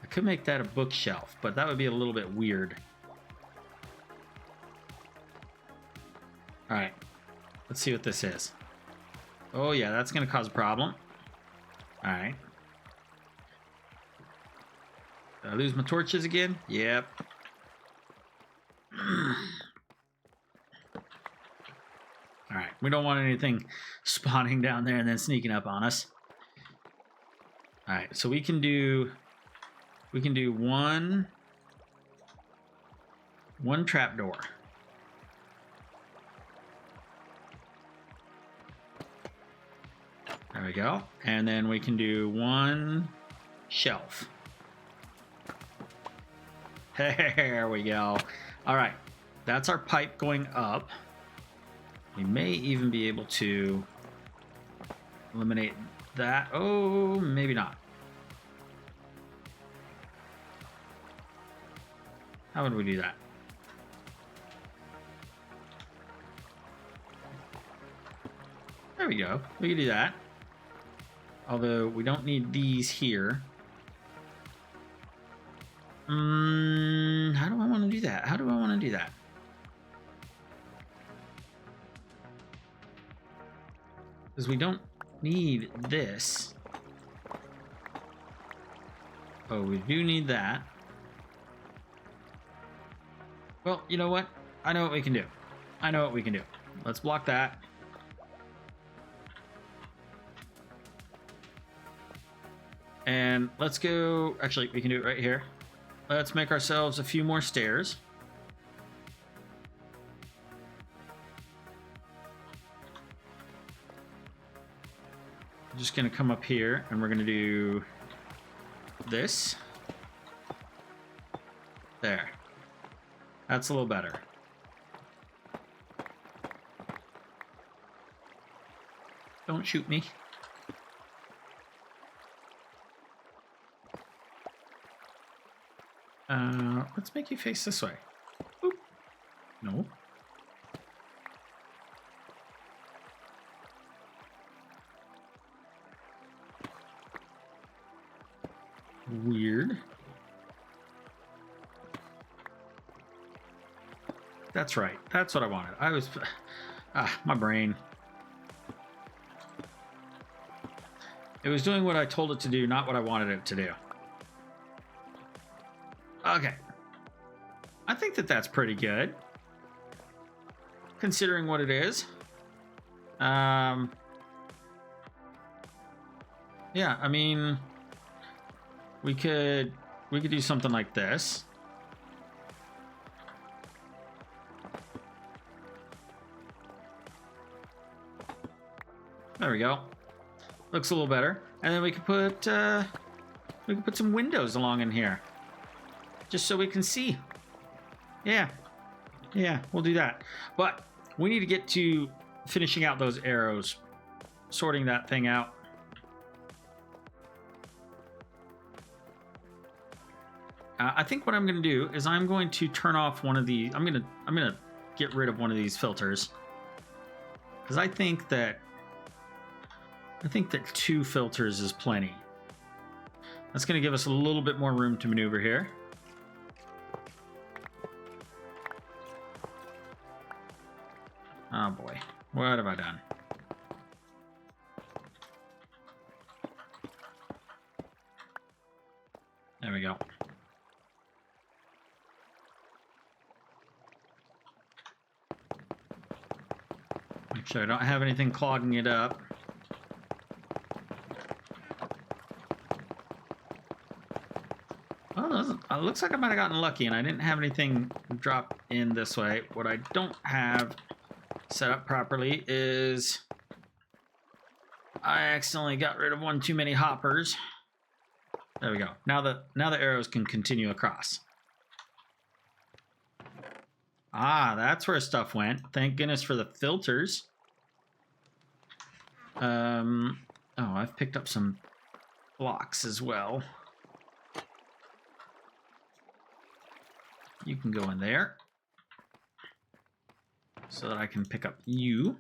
I could make that a bookshelf, but that would be a little bit weird. All right, let's see what this is. Oh yeah, that's going to cause a problem. All right. Did I lose my torches again? Yep. Alright, we don't want anything spawning down there and then sneaking up on us. Alright, so we can do one trapdoor. There we go. And then we can do one shelf. There we go. All right, that's our pipe going up. We may even be able to eliminate that. Oh, maybe not. How would we do that? There we go. We can do that. Although we don't need these here. How do I want to do that? How do I want to do that? Because we don't need this. Oh, we do need that. Well, you know what? I know what we can do. I know what we can do. Let's block that. And let's go... Actually, we can do it right here. Let's make ourselves a few more stairs. I'm just going to come up here and we're going to do this. There. That's a little better. Don't shoot me. Let's make you face this way. Oop. No. weird. That's right. That's what I wanted. I was... my brain. It was doing what I told it to do, not what I wanted it to do. Okay. I think that that's pretty good, considering what it is. Yeah, I mean, we could do something like this. There we go. Looks a little better. And then we could put some windows along in here, just so we can see. Yeah, we'll do that. But we need to get to finishing out those arrows, sorting that thing out. I think what I'm going to do is I'm going to turn off one of the. I'm gonna get rid of one of these filters, because I think that 2 filters is plenty. That's going to give us a little bit more room to maneuver here. Oh boy, what have I done? There we go. Make sure I don't have anything clogging it up. Well, it looks like I might have gotten lucky and I didn't have anything drop in this way. What I don't have set up properly is I accidentally got rid of one too many hoppers. There we go. Now the arrows can continue across. Ah, that's where stuff went. Thank goodness for the filters. Oh, I've picked up some blocks as well. You can go in there so that I can pick up you.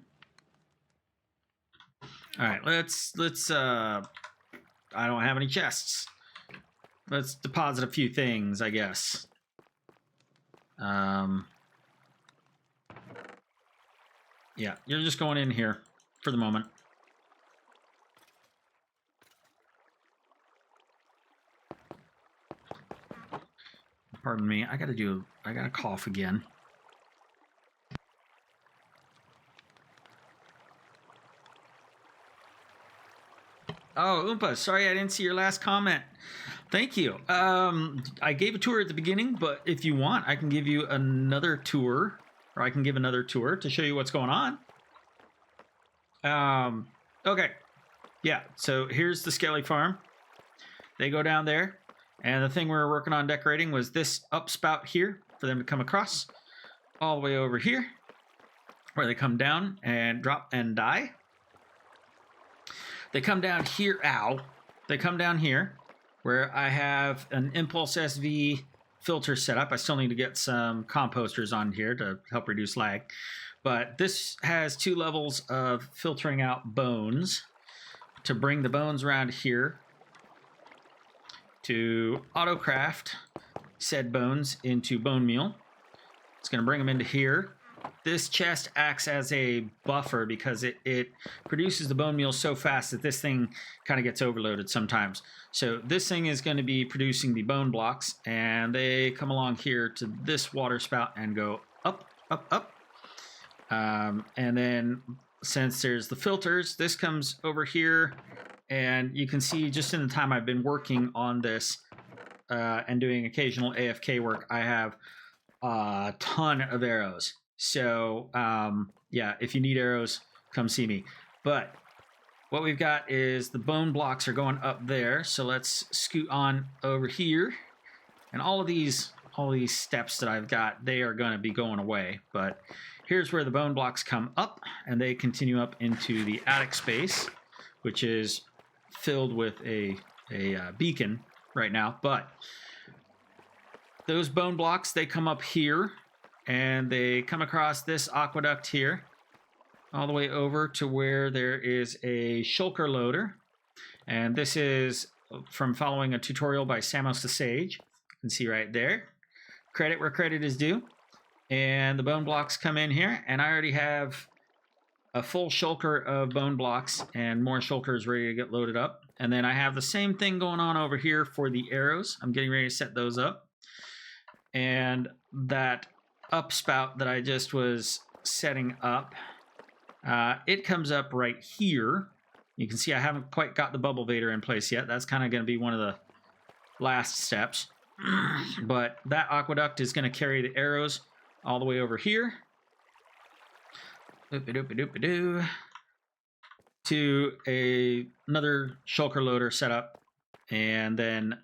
All right, let's I don't have any chests. Let's deposit a few things, I guess. Yeah, you're just going in here for the moment. Pardon me, I gotta cough again. Oh, Oompa, sorry I didn't see your last comment. Thank you. I gave a tour at the beginning, but if you want, I can give you another tour, or I can give another tour to show you what's going on. Okay. Yeah, so here's the Skelly farm. They go down there. And the thing we were working on decorating was this upspout here for them to come across all the way over here, where they come down and drop and die. They come down here, ow. They come down here where I have an Impulse SV filter set up. I still need to get some composters on here to help reduce lag. But this has 2 levels of filtering out bones to bring the bones around here to autocraft said bones into bone meal. It's going to bring them into here. This chest acts as a buffer because it produces the bone meal so fast that this thing kind of gets overloaded sometimes. So this thing is going to be producing the bone blocks, and they come along here to this water spout and go up, up, up. And then since there's the filters, this comes over here. And you can see just in the time I've been working on this and doing occasional AFK work, I have a ton of arrows. So, yeah, if you need arrows, come see me. But what we've got is the bone blocks are going up there. So let's scoot on over here. And all these steps that I've got, they are going to be going away. But here's where the bone blocks come up, and they continue up into the attic space, which is filled with a beacon right now. But those bone blocks, they come up here and they come across this aqueduct here all the way over to where there is a shulker loader, and this is from following a tutorial by Samos the Sage. You can see right there. Credit where credit is due. And the bone blocks come in here, and I already have a full shulker of bone blocks and more shulkers ready to get loaded up. And then I have the same thing going on over here for the arrows. I'm getting ready to set those up. And that upspout that I just was setting up, it comes up right here. You can see I haven't quite got the bubble vader in place yet. That's kind of going to be one of the last steps. But that aqueduct is going to carry the arrows all the way over here. To another shulker loader setup. And then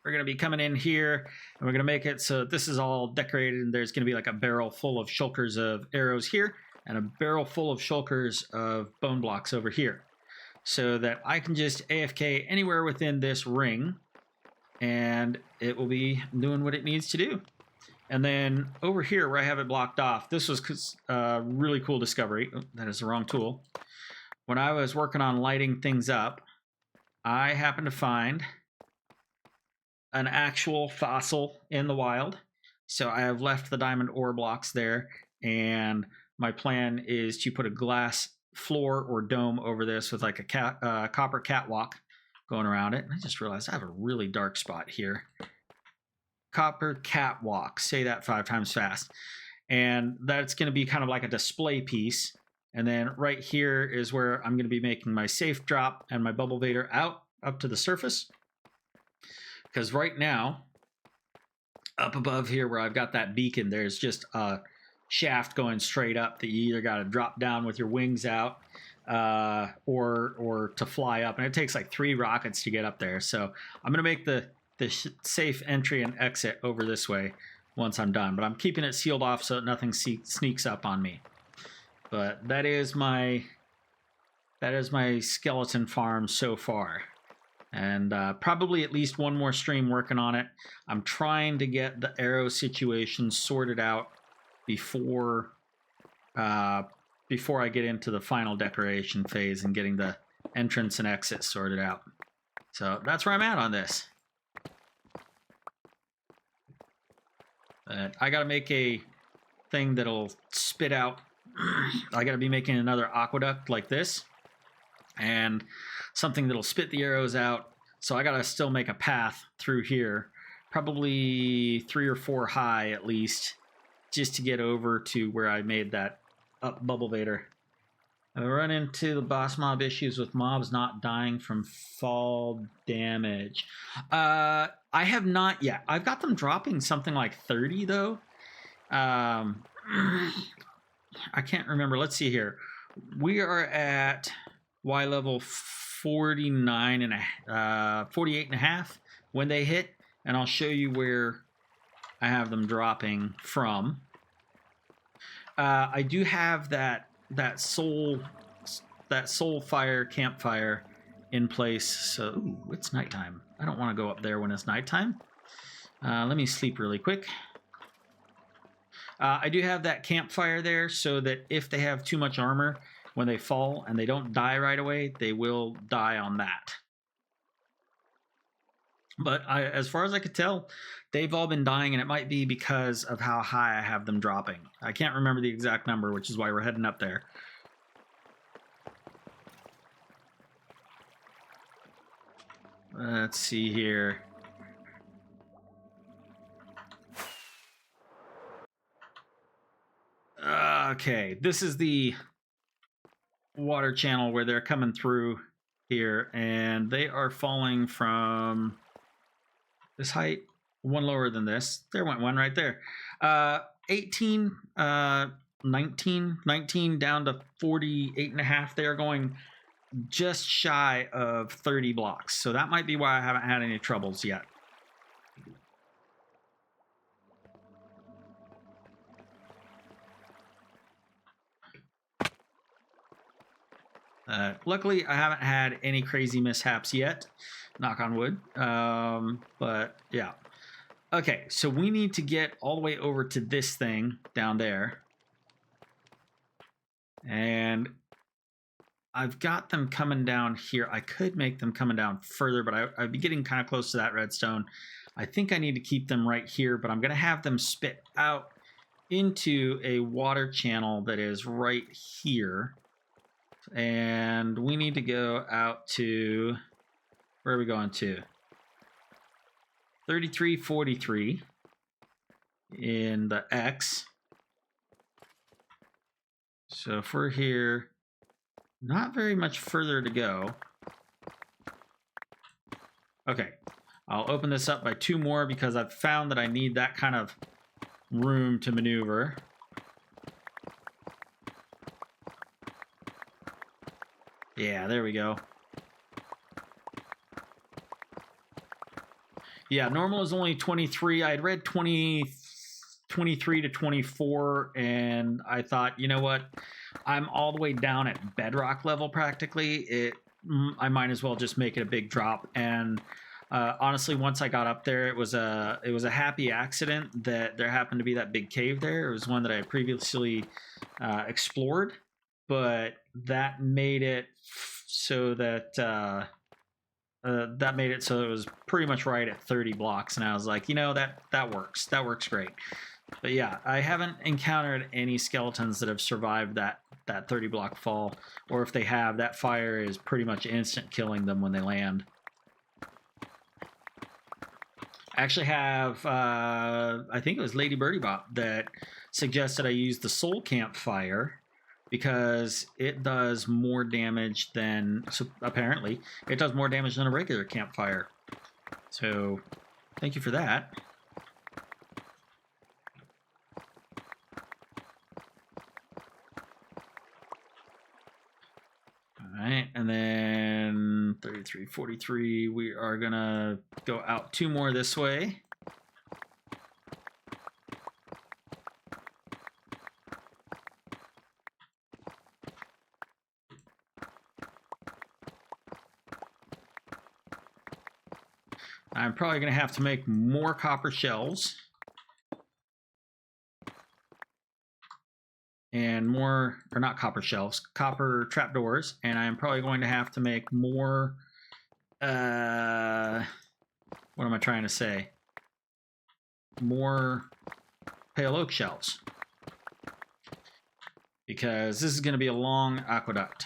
we're going to be coming in here, and we're going to make it so this is all decorated, and there's going to be like a barrel full of shulkers of arrows here, and a barrel full of shulkers of bone blocks over here. So that I can just AFK anywhere within this ring, and it will be doing what it needs to do. And then over here where I have it blocked off, this was a really cool discovery. Oh, that is the wrong tool. When I was working on lighting things up, I happened to find an actual fossil in the wild. So I have left the diamond ore blocks there, and my plan is to put a glass floor or dome over this with like a copper catwalk going around it. And I just realized I have a really dark spot here. Copper catwalk. Say that 5 times fast. And that's going to be kind of like a display piece. And then right here is where I'm going to be making my safe drop and my bubble vader out up to the surface. Because right now, up above here where I've got that beacon, there's just a shaft going straight up that you either got to drop down with your wings out or to fly up. And it takes like 3 rockets to get up there. So I'm going to make the safe entry and exit over this way once I'm done. But I'm keeping it sealed off so that nothing sneaks up on me. But that is my skeleton farm so far. And probably at least one more stream working on it. I'm trying to get the arrow situation sorted out before I get into the final decoration phase and getting the entrance and exit sorted out. So that's where I'm at on this. I got to make a thing that'll spit out. I got to be making another aqueduct like this. And something that'll spit the arrows out. So I got to still make a path through here. Probably 3 or 4 high at least. Just to get over to where I made that up bubble vader. I run into the boss mob issues with mobs not dying from fall damage. I have not yet. I've got them dropping something like 30 though. I can't remember. Let's see here. We are at Y level 48 and a half when they hit, and I'll show you where I have them dropping from. I do have that soul fire campfire in place. So ooh, it's nighttime. I don't want to go up there when it's nighttime. Let me sleep really quick. I do have that campfire there so that if they have too much armor, when they fall and they don't die right away, they will die on that. But as far as I could tell, they've all been dying, and it might be because of how high I have them dropping. I can't remember the exact number, which is why we're heading up there. Let's see here. Okay, this is the water channel where they're coming through here, and they are falling from this height, one lower than this. There went one right there. 18, 19 down to 48 and a half. They are going just shy of 30 blocks. So that might be why I haven't had any troubles yet. Luckily, I haven't had any crazy mishaps yet. Knock on wood. But yeah. Okay, so we need to get all the way over to this thing down there. And I've got them coming down here. I could make them coming down further, but I'd be getting kind of close to that redstone. I think I need to keep them right here, but I'm going to have them spit out into a water channel that is right here. And we need to go out to, where are we going to? 3343 in the X. So if we're here, not very much further to go. Okay, I'll open this up by 2 more because I've found that I need that kind of room to maneuver. Yeah, there we go. Yeah, normal is only 23. I had read 23 to 24, and I thought, you know what? I'm all the way down at bedrock level practically. I might as well just make it a big drop. And honestly, once I got up there, it was a happy accident that there happened to be that big cave there. It was one that I had previously explored, but that made it so that it was pretty much right at 30 blocks, and I was like, you know, that works. That works great. But yeah, I haven't encountered any skeletons that have survived that 30 block fall, or if they have, that fire is pretty much instant killing them when they land. I actually have, I think it was Lady Birdie Bop that suggested I use the Soul Campfire because it does more damage than, so apparently, it does more damage than a regular campfire. So, thank you for that. Alright, and then 3343, we are gonna go out 2 more this way. I'm probably going to have to make more copper shelves. And more, or not copper shelves, copper trapdoors. And I'm probably going to have to make more, what am I trying to say? More pale oak shelves. Because this is going to be a long aqueduct.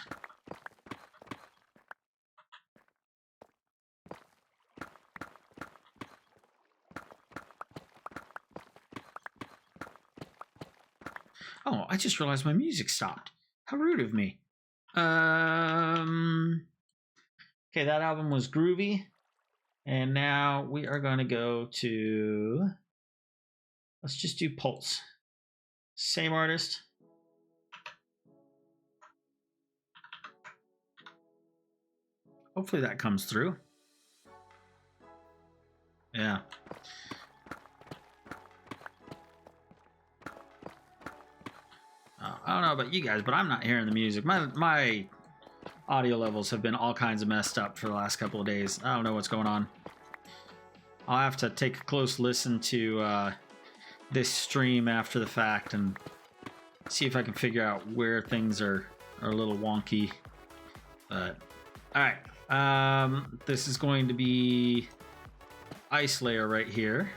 Oh, I just realized my music stopped. How rude of me. Okay, that album was groovy. And now we are going to go to, let's just do Pulse. Same artist. Hopefully that comes through. Yeah. I don't know about you guys, but I'm not hearing the music. My audio levels have been all kinds of messed up for the last couple of days. I don't know what's going on. I'll have to take a close listen to this stream after the fact and see if I can figure out where things are a little wonky. But all right, this is going to be ice layer right here.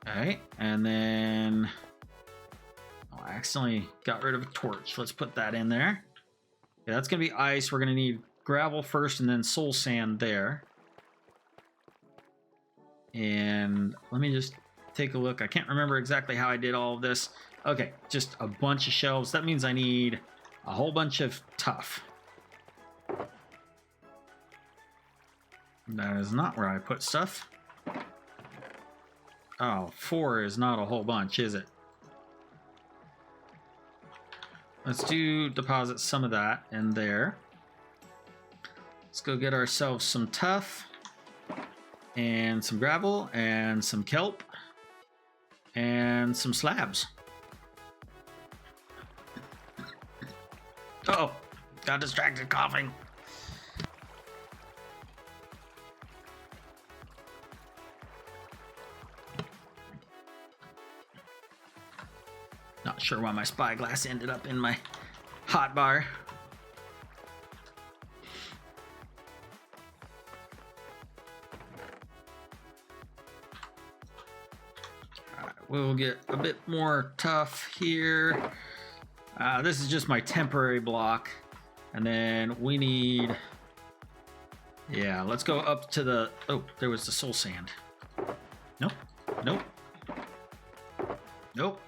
Alright, and then I accidentally got rid of a torch. Let's put that in there. Okay, that's going to be ice. We're going to need gravel first and then soul sand there. And let me just take a look. I can't remember exactly how I did all of this. Okay, just a bunch of shelves. That means I need a whole bunch of tuff. That is not where I put stuff. Oh, 4 is not a whole bunch, is it? Let's deposit some of that in there. Let's go get ourselves some tuff and some gravel and some kelp and some slabs. Uh-oh. Got distracted coughing. Not sure why my spyglass ended up in my hot bar. We'll get a bit more tough here. This is just my temporary block. And then we need... Yeah, let's go up to the... Oh, there was the soul sand. Nope. Nope. Nope.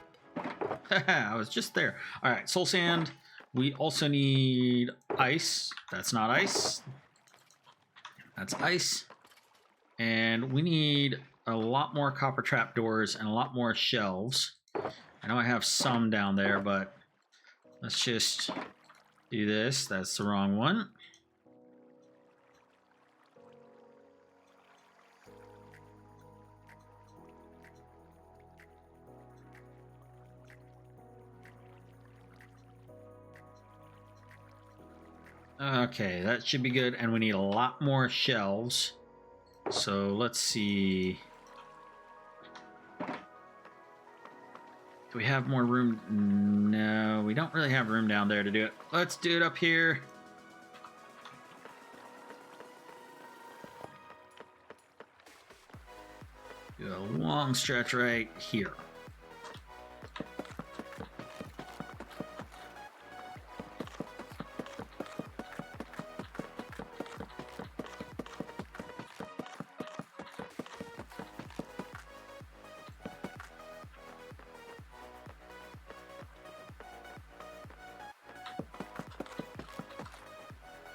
I was just there. All right, soul sand. We also need ice. That's not ice. That's ice. And we need a lot more copper trap doors and a lot more shelves. I know I have some down there, but let's just do this. That's the wrong one. Okay, that should be good. And we need a lot more shelves. So let's see. Do we have more room? No, we don't really have room down there to do it. Let's do it up here. Do a long stretch right here.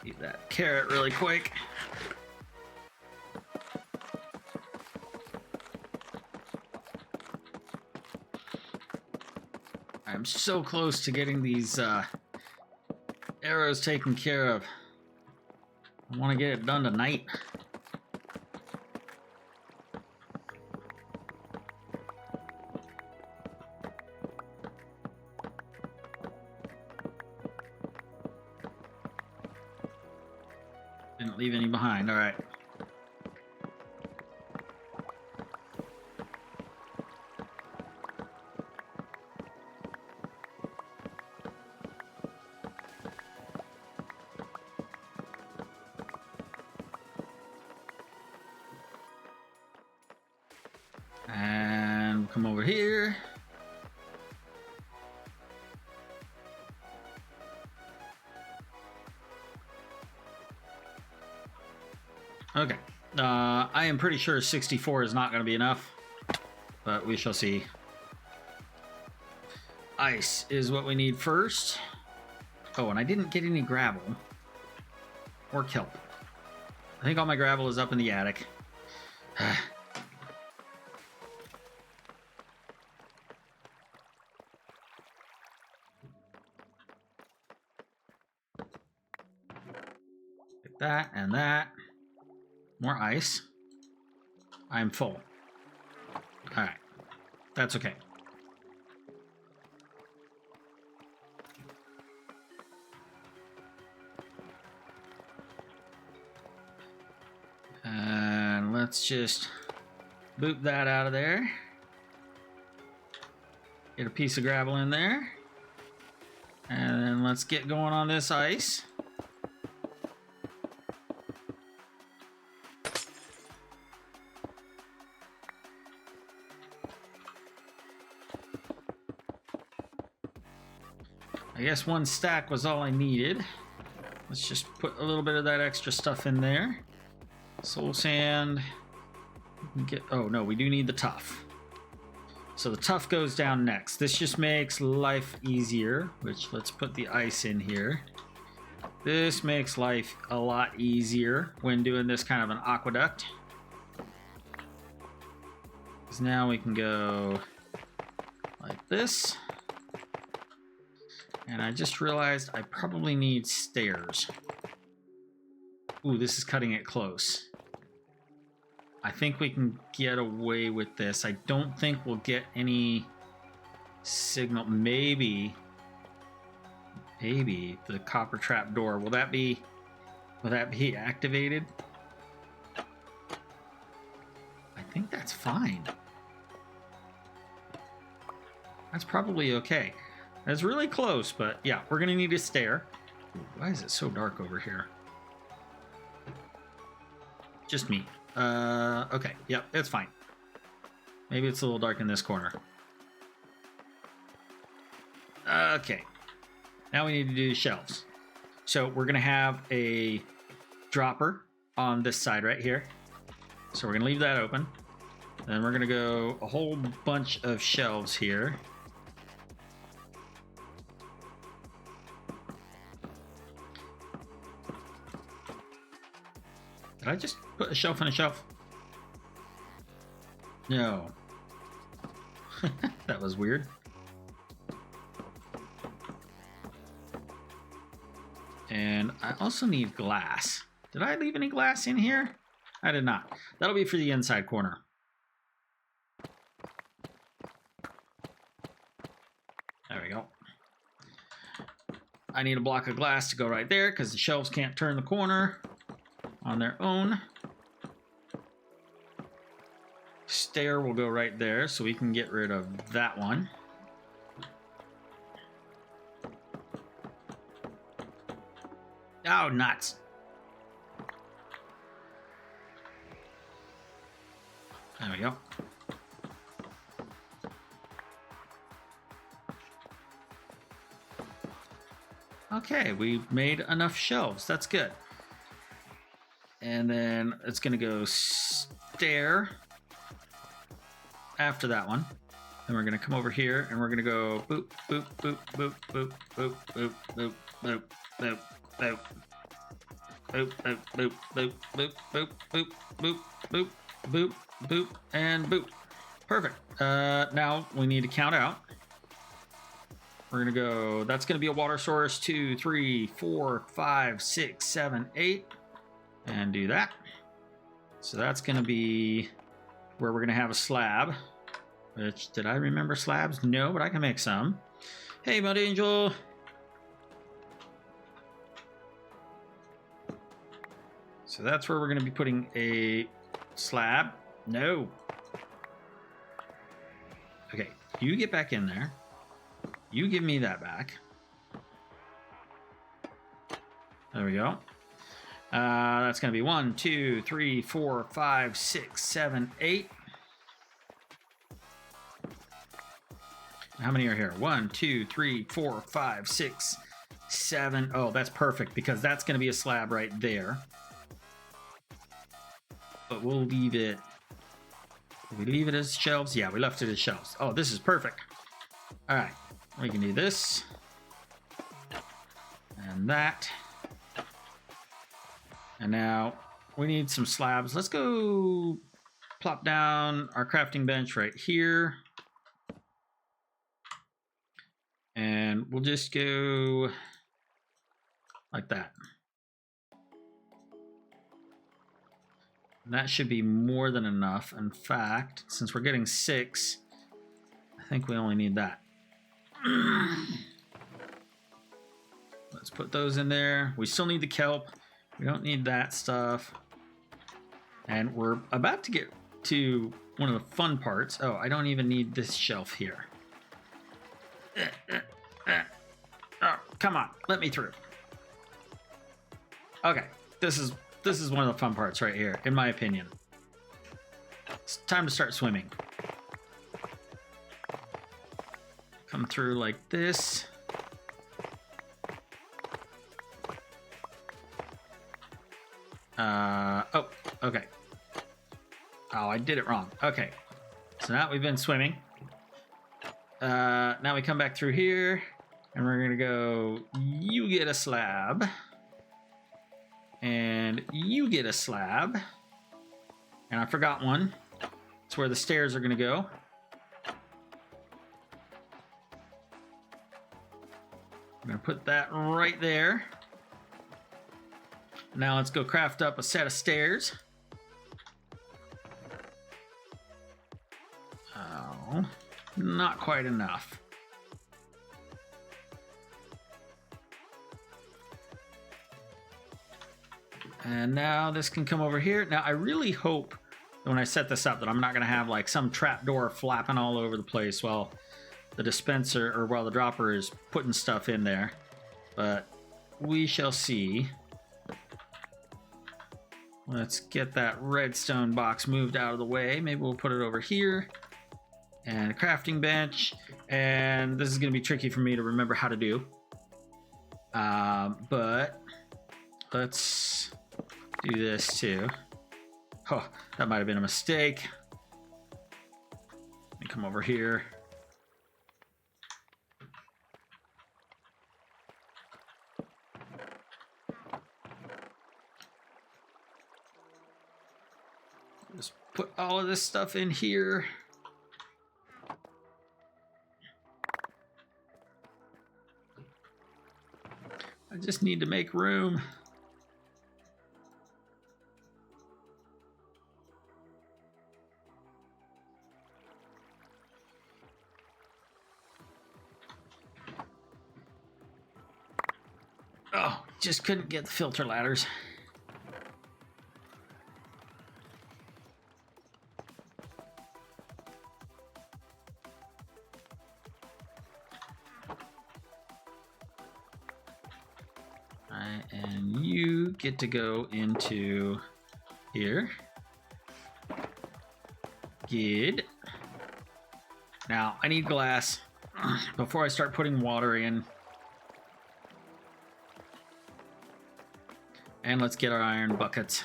Eat that carrot really quick. I'm so close to getting these arrows taken care of. I want to get it done tonight. Didn't leave any behind. All right. And come over here. Okay. I am pretty sure 64 is not going to be enough, but we shall see. Ice is what we need first. Oh, and I didn't get any gravel or kelp. I think all my gravel is up in the attic. Get that and that. More ice. I'm full. Alright. That's okay. And let's just boot that out of there. Get a piece of gravel in there. And then let's get going on this ice. I guess one stack was all I needed. Let's just put a little bit of that extra stuff in there. Soul sand. Oh no, we do need the tuff. So the tuff goes down next. This just makes life easier, which let's put the ice in here. This makes life a lot easier when doing this kind of an aqueduct. Because now we can go like this. And I just realized I probably need stairs. Ooh, this is cutting it close. I think we can get away with this. I don't think we'll get any signal. Maybe Maybe the copper trap door. Will that be activated? I think that's fine. That's probably okay. That's really close, but yeah, we're gonna need a stair. Ooh, why is it so dark over here? Just me. Okay, yep, it's fine. Maybe it's a little dark in this corner. Okay. Now we need to do shelves. So we're gonna have a dropper on this side right here. So we're gonna leave that open. Then we're gonna go a whole bunch of shelves here. Did I just put a shelf on a shelf? No. That was weird. And I also need glass. Did I leave any glass in here? I did not. That'll be for the inside corner. There we go. I need a block of glass to go right there because the shelves can't turn the corner on their own. Stair will go right there, so we can get rid of that one. Oh, nuts. There we go. Okay, we've made enough shelves. That's good. And then it's going to go stair after that one. Then we're going to come over here and we're going to go boop, boop, boop, boop, boop, boop, boop, boop, boop, boop, boop. Boop, boop, boop, boop, boop, boop, boop, boop, boop, boop, boop, and boop. Perfect. Now we need to count out. We're gonna go, that's gonna be a water source, 2, 3, 4, 5, 6, 7, 8. And do that. So that's gonna be where we're gonna have a slab. Which, did I remember slabs? No, but I can make some. Hey, Mud Angel. So that's where we're going to be putting a slab. No. Okay, you get back in there. You give me that back. There we go. That's going to be 1, 2, 3, 4, 5, 6, 7, 8. How many are here? 1, 2, 3, 4, 5, 6, 7. Oh, that's perfect because that's going to be a slab right there. But we'll leave it. Did we leave it as shelves? Yeah, we left it as shelves. Oh, this is perfect. All right, we can do this and that. And now we need some slabs. Let's go plop down our crafting bench right here. And we'll just go like that. And that should be more than enough. In fact, since we're getting 6, I think we only need that. Let's put those in there. We still need the kelp. We don't need that stuff. And we're about to get to one of the fun parts. Oh, I don't even need this shelf here. Oh, come on, let me through. Okay, this is one of the fun parts right here, in my opinion. It's time to start swimming. Come through like this. Oh, okay. Oh, I did it wrong. Okay, so now we've been swimming. Now we come back through here, and we're gonna go, you get a slab. And you get a slab. And I forgot one. It's where the stairs are gonna go. I'm gonna put that right there. Now let's go craft up a set of stairs. Oh, not quite enough. And now this can come over here. Now I really hope that when I set this up that I'm not going to have like some trapdoor flapping all over the place while the dispenser or while the dropper is putting stuff in there. But we shall see. Let's get that redstone box moved out of the way. Maybe we'll put it over here. And a crafting bench. And this is going to be tricky for me to remember how to do. But let's do this too. Oh, that might have been a mistake. Let me come over here. Just put all of this stuff in here. I just need to make room. Oh, just couldn't get the filter ladders. And you get to go into here. Good. Now, I need glass before I start putting water in. And let's get our iron buckets.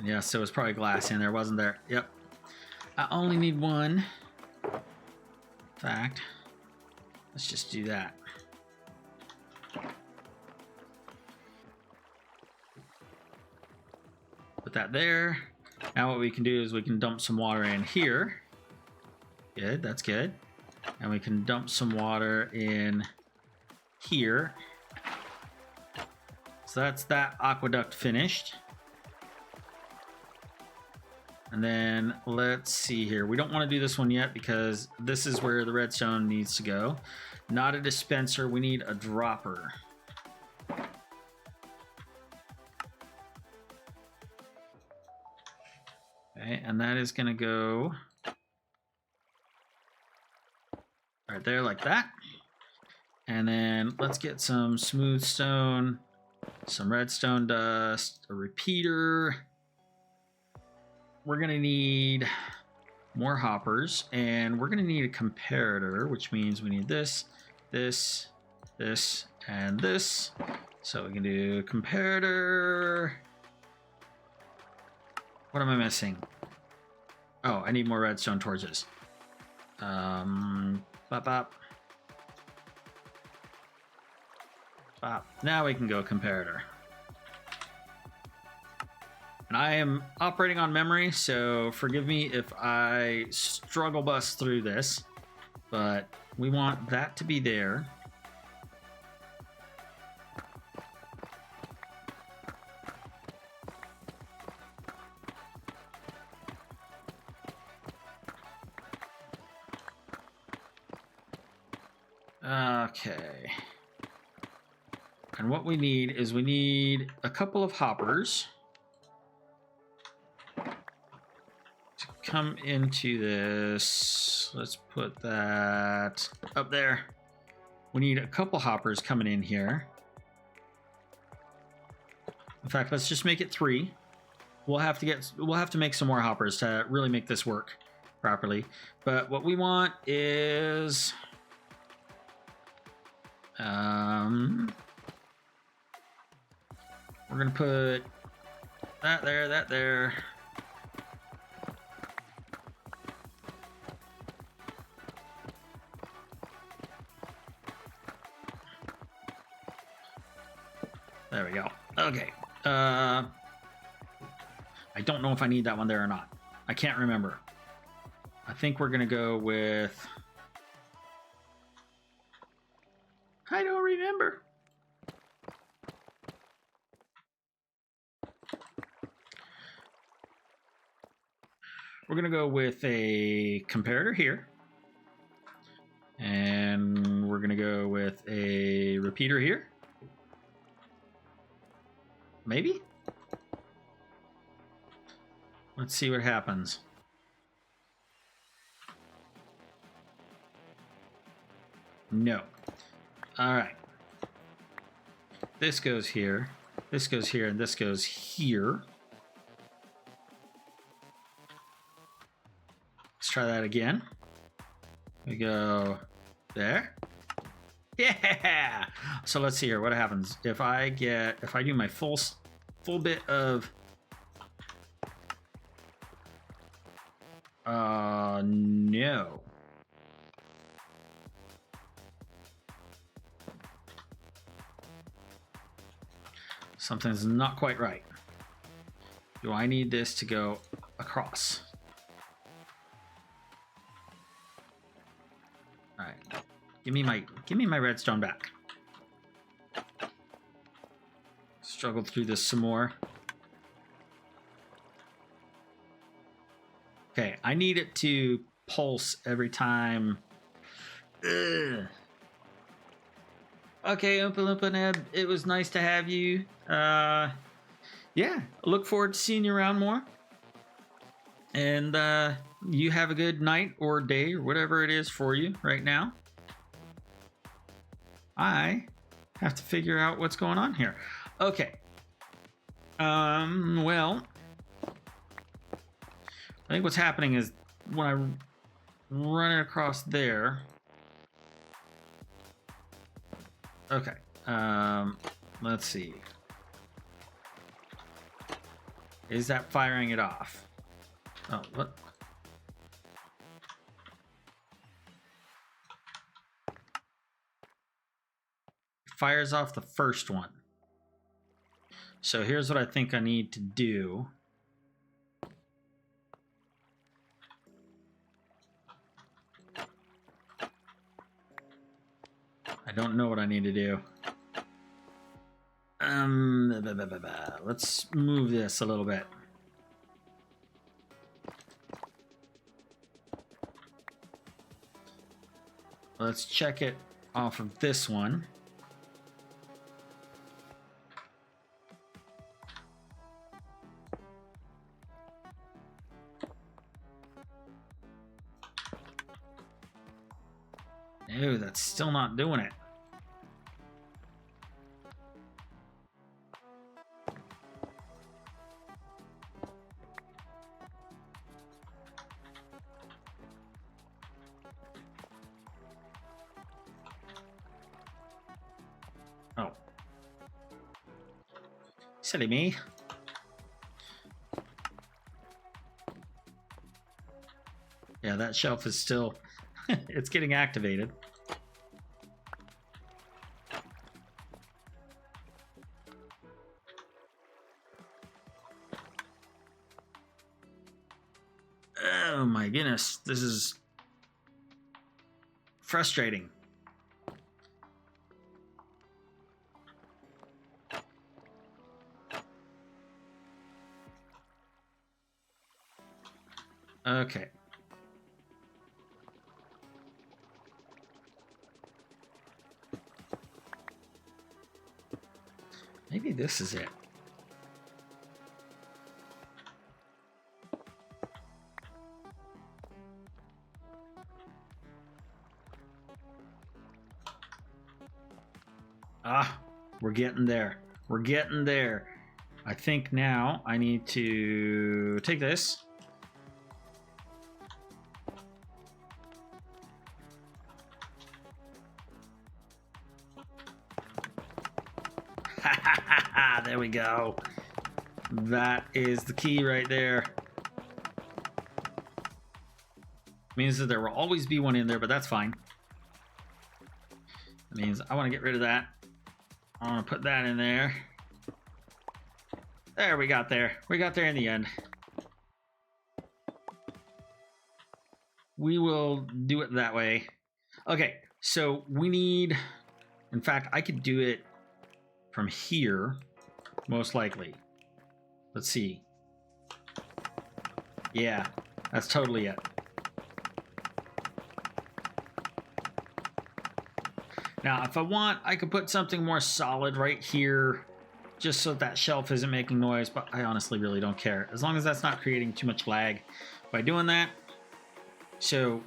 Yes, there was probably glass in there, wasn't there? Yep. I only need one. In fact, let's just do that. Put that there. Now what we can do is we can dump some water in here. Good, that's good. And we can dump some water in here. So that's that aqueduct finished. And then let's see here. We don't want to do this one yet because this is where the redstone needs to go. Not a dispenser, we need a dropper. Okay, and that is gonna go right there like that. And then let's get some smooth stone, some redstone dust, a repeater. We're gonna need more hoppers, and we're gonna need a comparator, which means we need this, this, this, and this. So we can do comparator. What am I missing? Oh, I need more redstone torches. Bop, bop. Bop. Now we can go comparator. And I am operating on memory, so forgive me if I struggle bust through this, but we want that to be there. Okay. And what we need is we need a couple of hoppers to come into this. Let's put that up there. We need a couple hoppers coming in here. In fact, let's just make it 3. We'll have to make some more hoppers to really make this work properly. But what we want is we're gonna put that there, that there. There we go. Okay. I don't know if I need that one there or not. I can't remember. I think we're gonna go with... I don't remember. We're gonna go with a comparator here. And we're going to go with a repeater here. Maybe? Let's see what happens. No. All right. This goes here. This goes here, and this goes here. Let's try that again. We go there. Yeah. So let's see here. What happens if I do my full bit of no. Something's not quite right. Do I need this to go across? All right. Give me my redstone back. Struggle through this some more. Okay, I need it to pulse every time. Ugh. Okay, Oompa Loompa Neb, it was nice to have you. Yeah, look forward to seeing you around more. And you have a good night or day or whatever it is for you right now. I have to figure out what's going on here. Okay. Well, I think what's happening is when I run it across there. Okay. Let's see. Is that firing it off? Oh, what? Fires off the first one. So here's what I think I need to do. I don't know what I need to do. Let's move this a little bit. Let's check it off of this one. No, that's still not doing it. Oh. Silly me. Yeah, that shelf is still... it's getting activated. Oh my goodness, this is frustrating. Okay. Maybe this is it. Ah, we're getting there. We're getting there. I think now I need to take this. There we go. That is the key right there. Means that there will always be one in there, but that's fine. That means I want to get rid of that. I want to put that in there. There, we got there. We got there in the end. We will do it that way. Okay, so we need... In fact, I could do it from here, most likely. Let's see. Yeah, that's totally it. Now, if I want, I could put something more solid right here, just so that shelf isn't making noise, but I honestly really don't care, as long as that's not creating too much lag by doing that. So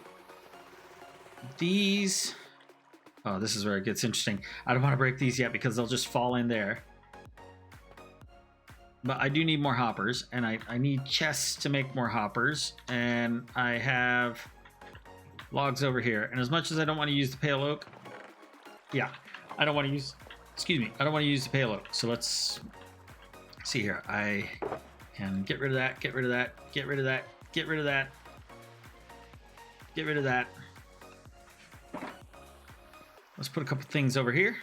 these, oh, this is where it gets interesting. I don't want to break these yet because they'll just fall in there. But I do need more hoppers, and I need chests to make more hoppers, and I have logs over here. And as much as I don't want to use the pale oak, yeah, I don't want to use, excuse me, I don't want to use the pale oak. So let's see here. I can get rid of that, get rid of that, get rid of that, get rid of that, get rid of that. Let's put a couple things over here.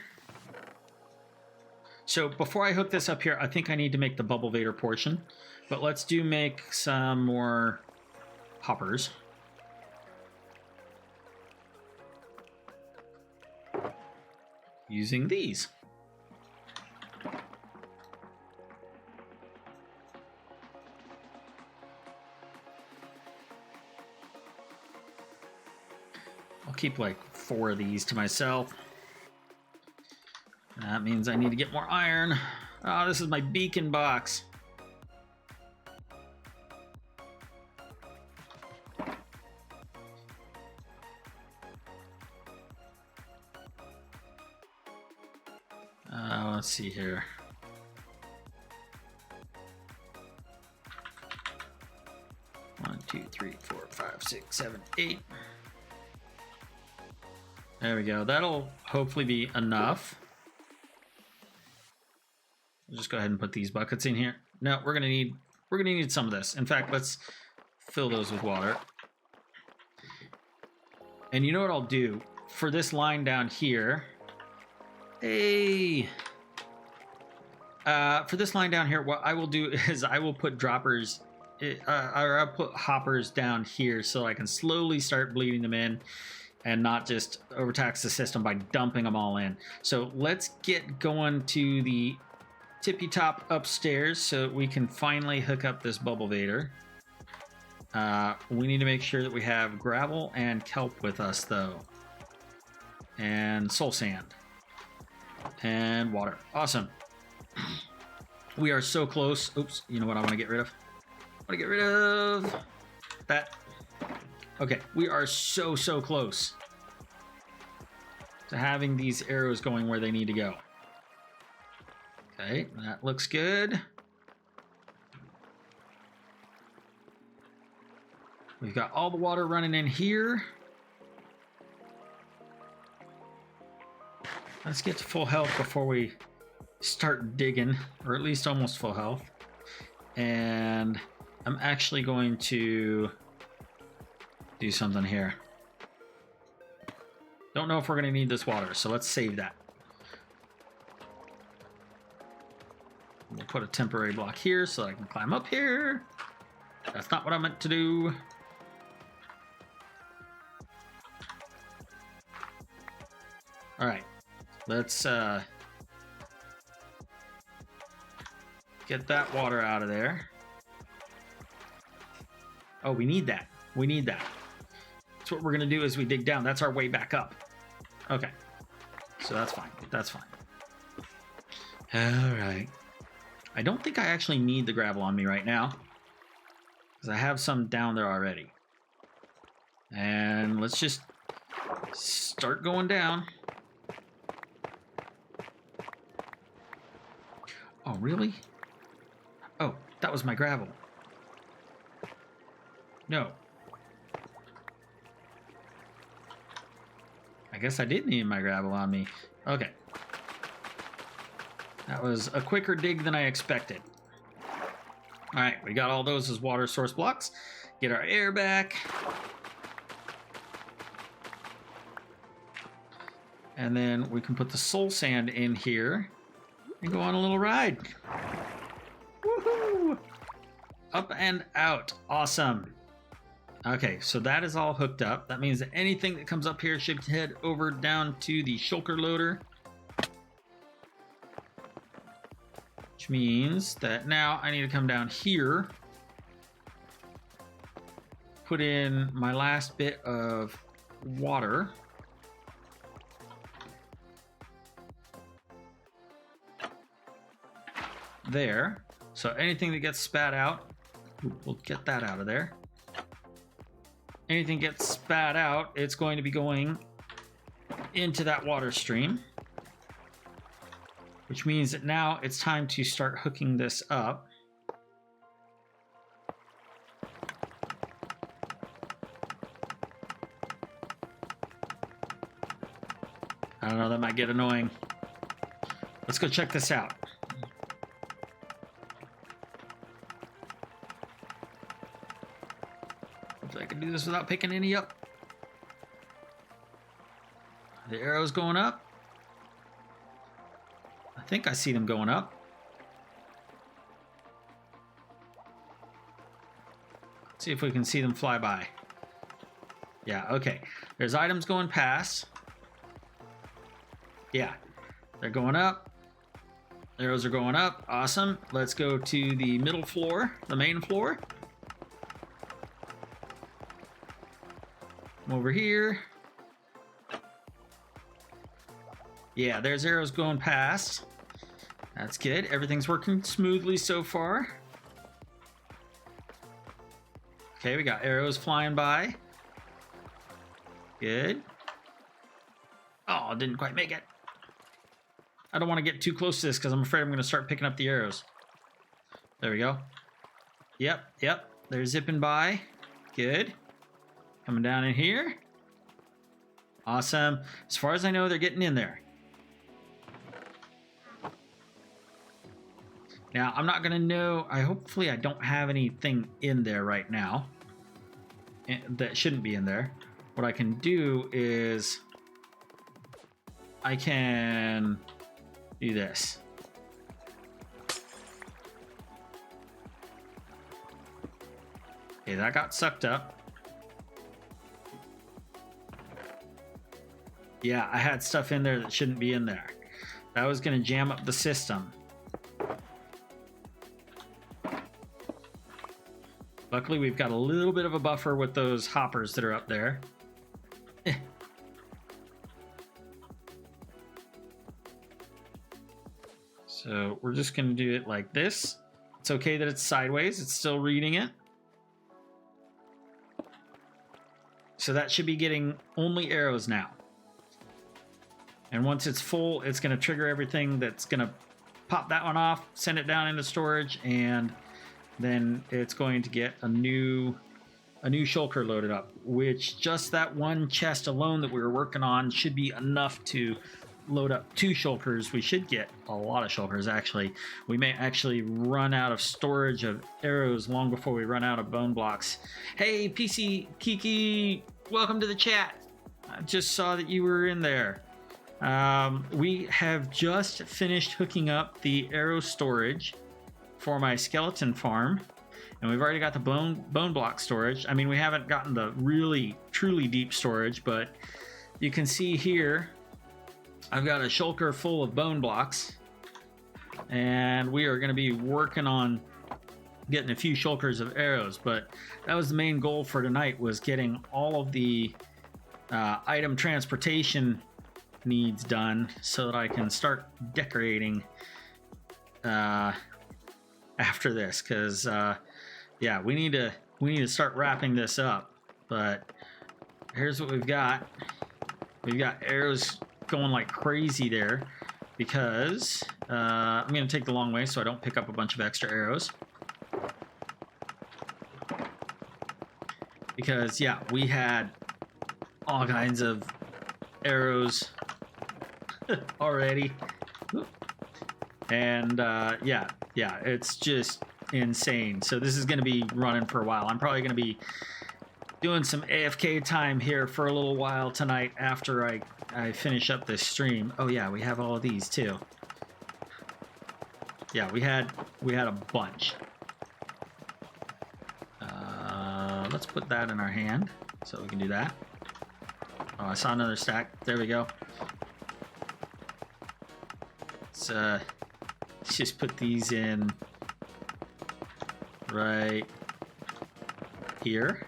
So before I hook this up here, I think I need to make the bubble vader portion, but let's make some more hoppers. Using these. I'll keep like 4 of these to myself. That means I need to get more iron. Oh, this is my beacon box. Let's see here. One, 2, 3, 4, 5, 6, 7, 8. There we go. That'll hopefully be enough. We'll just go ahead and put these buckets in here. No, we're gonna need some of this. In fact, let's fill those with water. And you know what I'll do for this line down here? Hey. For this line down here, what I will do is I will put droppers, or I'll put hoppers down here so I can slowly start bleeding them in and not just overtax the system by dumping them all in. So let's get going to the tippy top upstairs so we can finally hook up this bubble vader. We need to make sure that we have gravel and kelp with us though, and soul sand and water. Awesome. We are so close. Oops, you know what I want to get rid of? I want to get rid of that. Okay, we are so close to having these arrows going where they need to go. Okay, that looks good. We've got all the water running in here. Let's get to full health before we start digging, or at least almost full health. And I'm actually going to do something here. Don't know if we're going to need this water, so let's save that. We'll put a temporary block here so I can climb up here. That's not what I meant to do. All right, let's get that water out of there. Oh, we need that. We need that. So what we're going to do is we dig down. That's our way back up. Okay. So that's fine. That's fine. All right. I don't think I actually need the gravel on me right now, because I have some down there already. And let's just start going down. Oh, really? Oh, that was my gravel. No. I guess I did need my gravel on me. Okay. That was a quicker dig than I expected. All right, we got all those as water source blocks. Get our air back. And then we can put the soul sand in here and go on a little ride. Woohoo! Up and out. Awesome. Okay, so that is all hooked up. That means that anything that comes up here should head over down to the shulker loader. Which means that now I need to come down here, put in my last bit of water. there. So anything that gets spat out, we'll get that out of there. Anything gets spat out, it's going to be going into that water stream, which means that now it's time to start hooking this up. I don't know, that might get annoying. Let's go check this out. Hopefully I can do this without picking any up. The arrows going up. I think I see them going up. Let's see if we can see them fly by. Yeah, okay. There's items going past. Yeah, they're going up. Arrows are going up. Awesome. Let's go to the middle floor, the main floor. Come over here. Yeah, there's arrows going past. That's good. Everything's working smoothly so far. Okay, we got arrows flying by. Good. Oh, didn't quite make it. I don't want to get too close to this because I'm afraid I'm going to start picking up the arrows. There we go. Yep. They're zipping by. Good. Coming down in here. Awesome. As far as I know, they're getting in there. Now, I'm not going to know. Hopefully I don't have anything in there right now that shouldn't be in there. What I can do is I can do this. Okay, that got sucked up. Yeah, I had stuff in there that shouldn't be in there. That was going to jam up the system. Luckily, we've got a little bit of a buffer with those hoppers that are up there. So we're just going to do it like this. It's okay that it's sideways. It's still reading it. So that should be getting only arrows now. And once it's full, it's going to trigger everything. That's going to pop that one off, send it down into storage, and then it's going to get a new shulker loaded up, which just that one chest alone that we were working on should be enough to load up 2 shulkers. We should get a lot of shulkers, actually. We may actually run out of storage of arrows long before we run out of bone blocks. Hey, PC Kiki, welcome to the chat. I just saw that you were in there. We have just finished hooking up the arrow storage for my skeleton farm, and we've already got the bone block storage. I mean, we haven't gotten the really truly deep storage, but you can see here I've got a shulker full of bone blocks, and we are going to be working on getting a few shulkers of arrows. But that was the main goal for tonight, was getting all of the item transportation needs done so that I can start decorating after this, because yeah, we need to start wrapping this up. But here's what we've got. We've got arrows going like crazy there, because I'm going to take the long way so I don't pick up a bunch of extra arrows. Because yeah, we had all kinds of arrows already, and yeah, it's just insane. So this is going to be running for a while. I'm probably going to be doing some AFK time here for a little while tonight after I finish up this stream. Oh yeah, we have all of these too. Yeah, we had a bunch. Let's put that in our hand so we can do that. Oh, I saw another stack. There we go. Let's just put these in right here.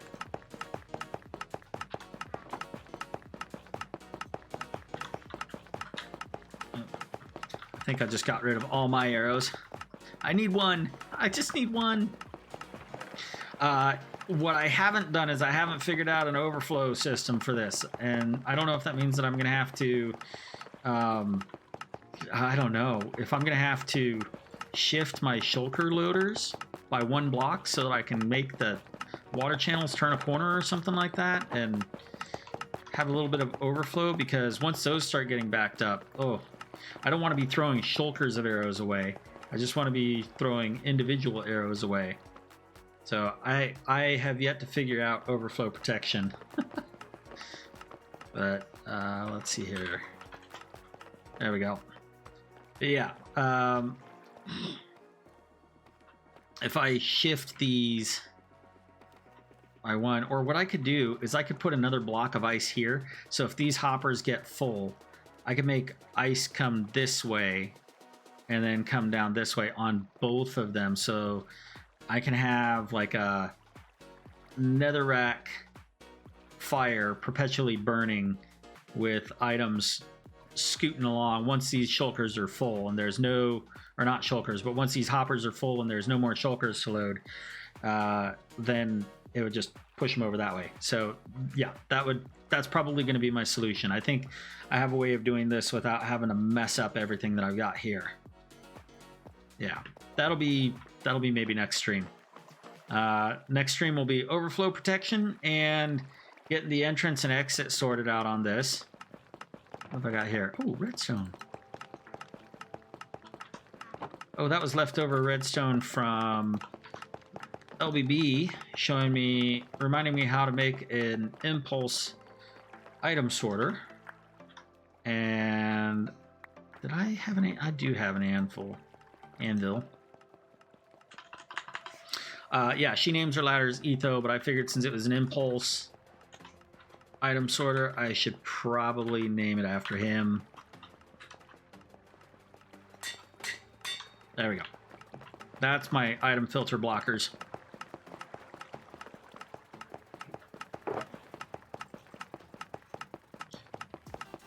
I think I just got rid of all my arrows. I need one. I just need one. What I haven't done is I haven't figured out an overflow system for this. And I don't know if that means that I'm going to have to... I don't know. If I'm going to have to shift my shulker loaders by 1 block so that I can make the water channels turn a corner or something like that and have a little bit of overflow, because once those start getting backed up, I don't want to be throwing shulkers of arrows away. I just want to be throwing individual arrows away. So I have yet to figure out overflow protection. But let's see here. There we go. But yeah. If I shift these by 1, or what I could do is I could put another block of ice here. So if these hoppers get full, I could make ice come this way and then come down this way on both of them. So I can have like a netherrack fire perpetually burning with items scooting along once these shulkers are full and there's no, or not shulkers, but once these hoppers are full and there's no more shulkers to load, then it would just push them over that way. So yeah, that's probably going to be my solution. I think I have a way of doing this without having to mess up everything that I've got here. Yeah, that'll be maybe next stream. Next stream will be overflow protection and getting the entrance and exit sorted out on this. What have I got here? Oh, redstone. Oh, that was leftover redstone from LBB, reminding me how to make an impulse item sorter. And did I have any? I do have an anvil. Yeah, she names her ladders Etho, but I figured since it was an impulse item sorter, I should probably name it after him. There we go. That's my item filter blockers.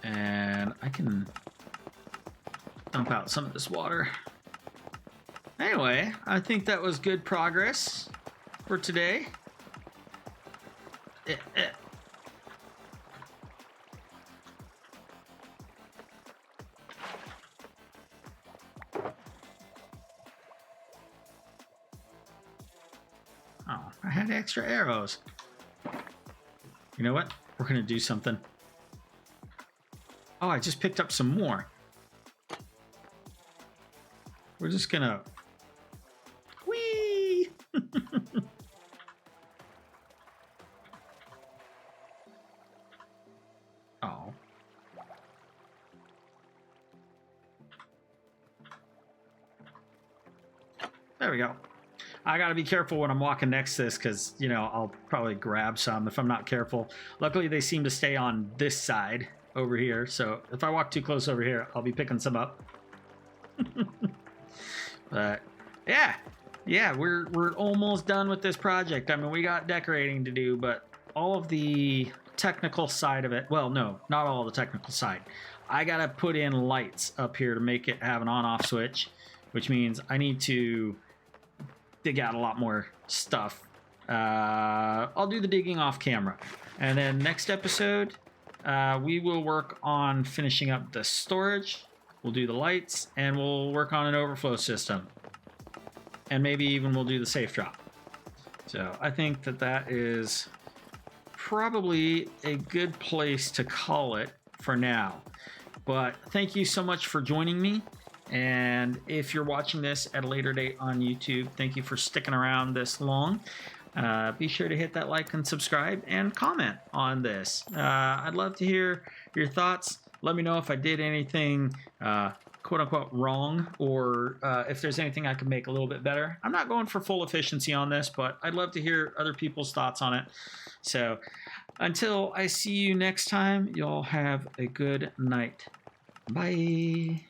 And I can dump out some of this water. Anyway, I think that was good progress for today. Oh, I had extra arrows. You know what? We're going to do something. Oh, I just picked up some more. We're just going to... Whee! Oh. There we go. I gotta be careful when I'm walking next to this because, you know, I'll probably grab some if I'm not careful. Luckily, they seem to stay on this side over here. So if I walk too close over here, I'll be picking some up. But yeah, we're almost done with this project. I mean, we got decorating to do, but all of the technical side of it, well, no, not all the technical side. I gotta put in lights up here to make it have an on-off switch, which means I need to dig out a lot more stuff. I'll do the digging off camera, and then next episode we will work on finishing up the storage. We'll do the lights, and we'll work on an overflow system, and maybe even we'll do the safe drop. So I think that is probably a good place to call it for now. But thank you so much for joining me. And if you're watching this at a later date on YouTube, thank you for sticking around this long. Be sure to hit that like and subscribe and comment on this. I'd love to hear your thoughts. Let me know if I did anything quote unquote wrong, or if there's anything I could make a little bit better. I'm not going for full efficiency on this, but I'd love to hear other people's thoughts on it. So until I see you next time, y'all have a good night. Bye.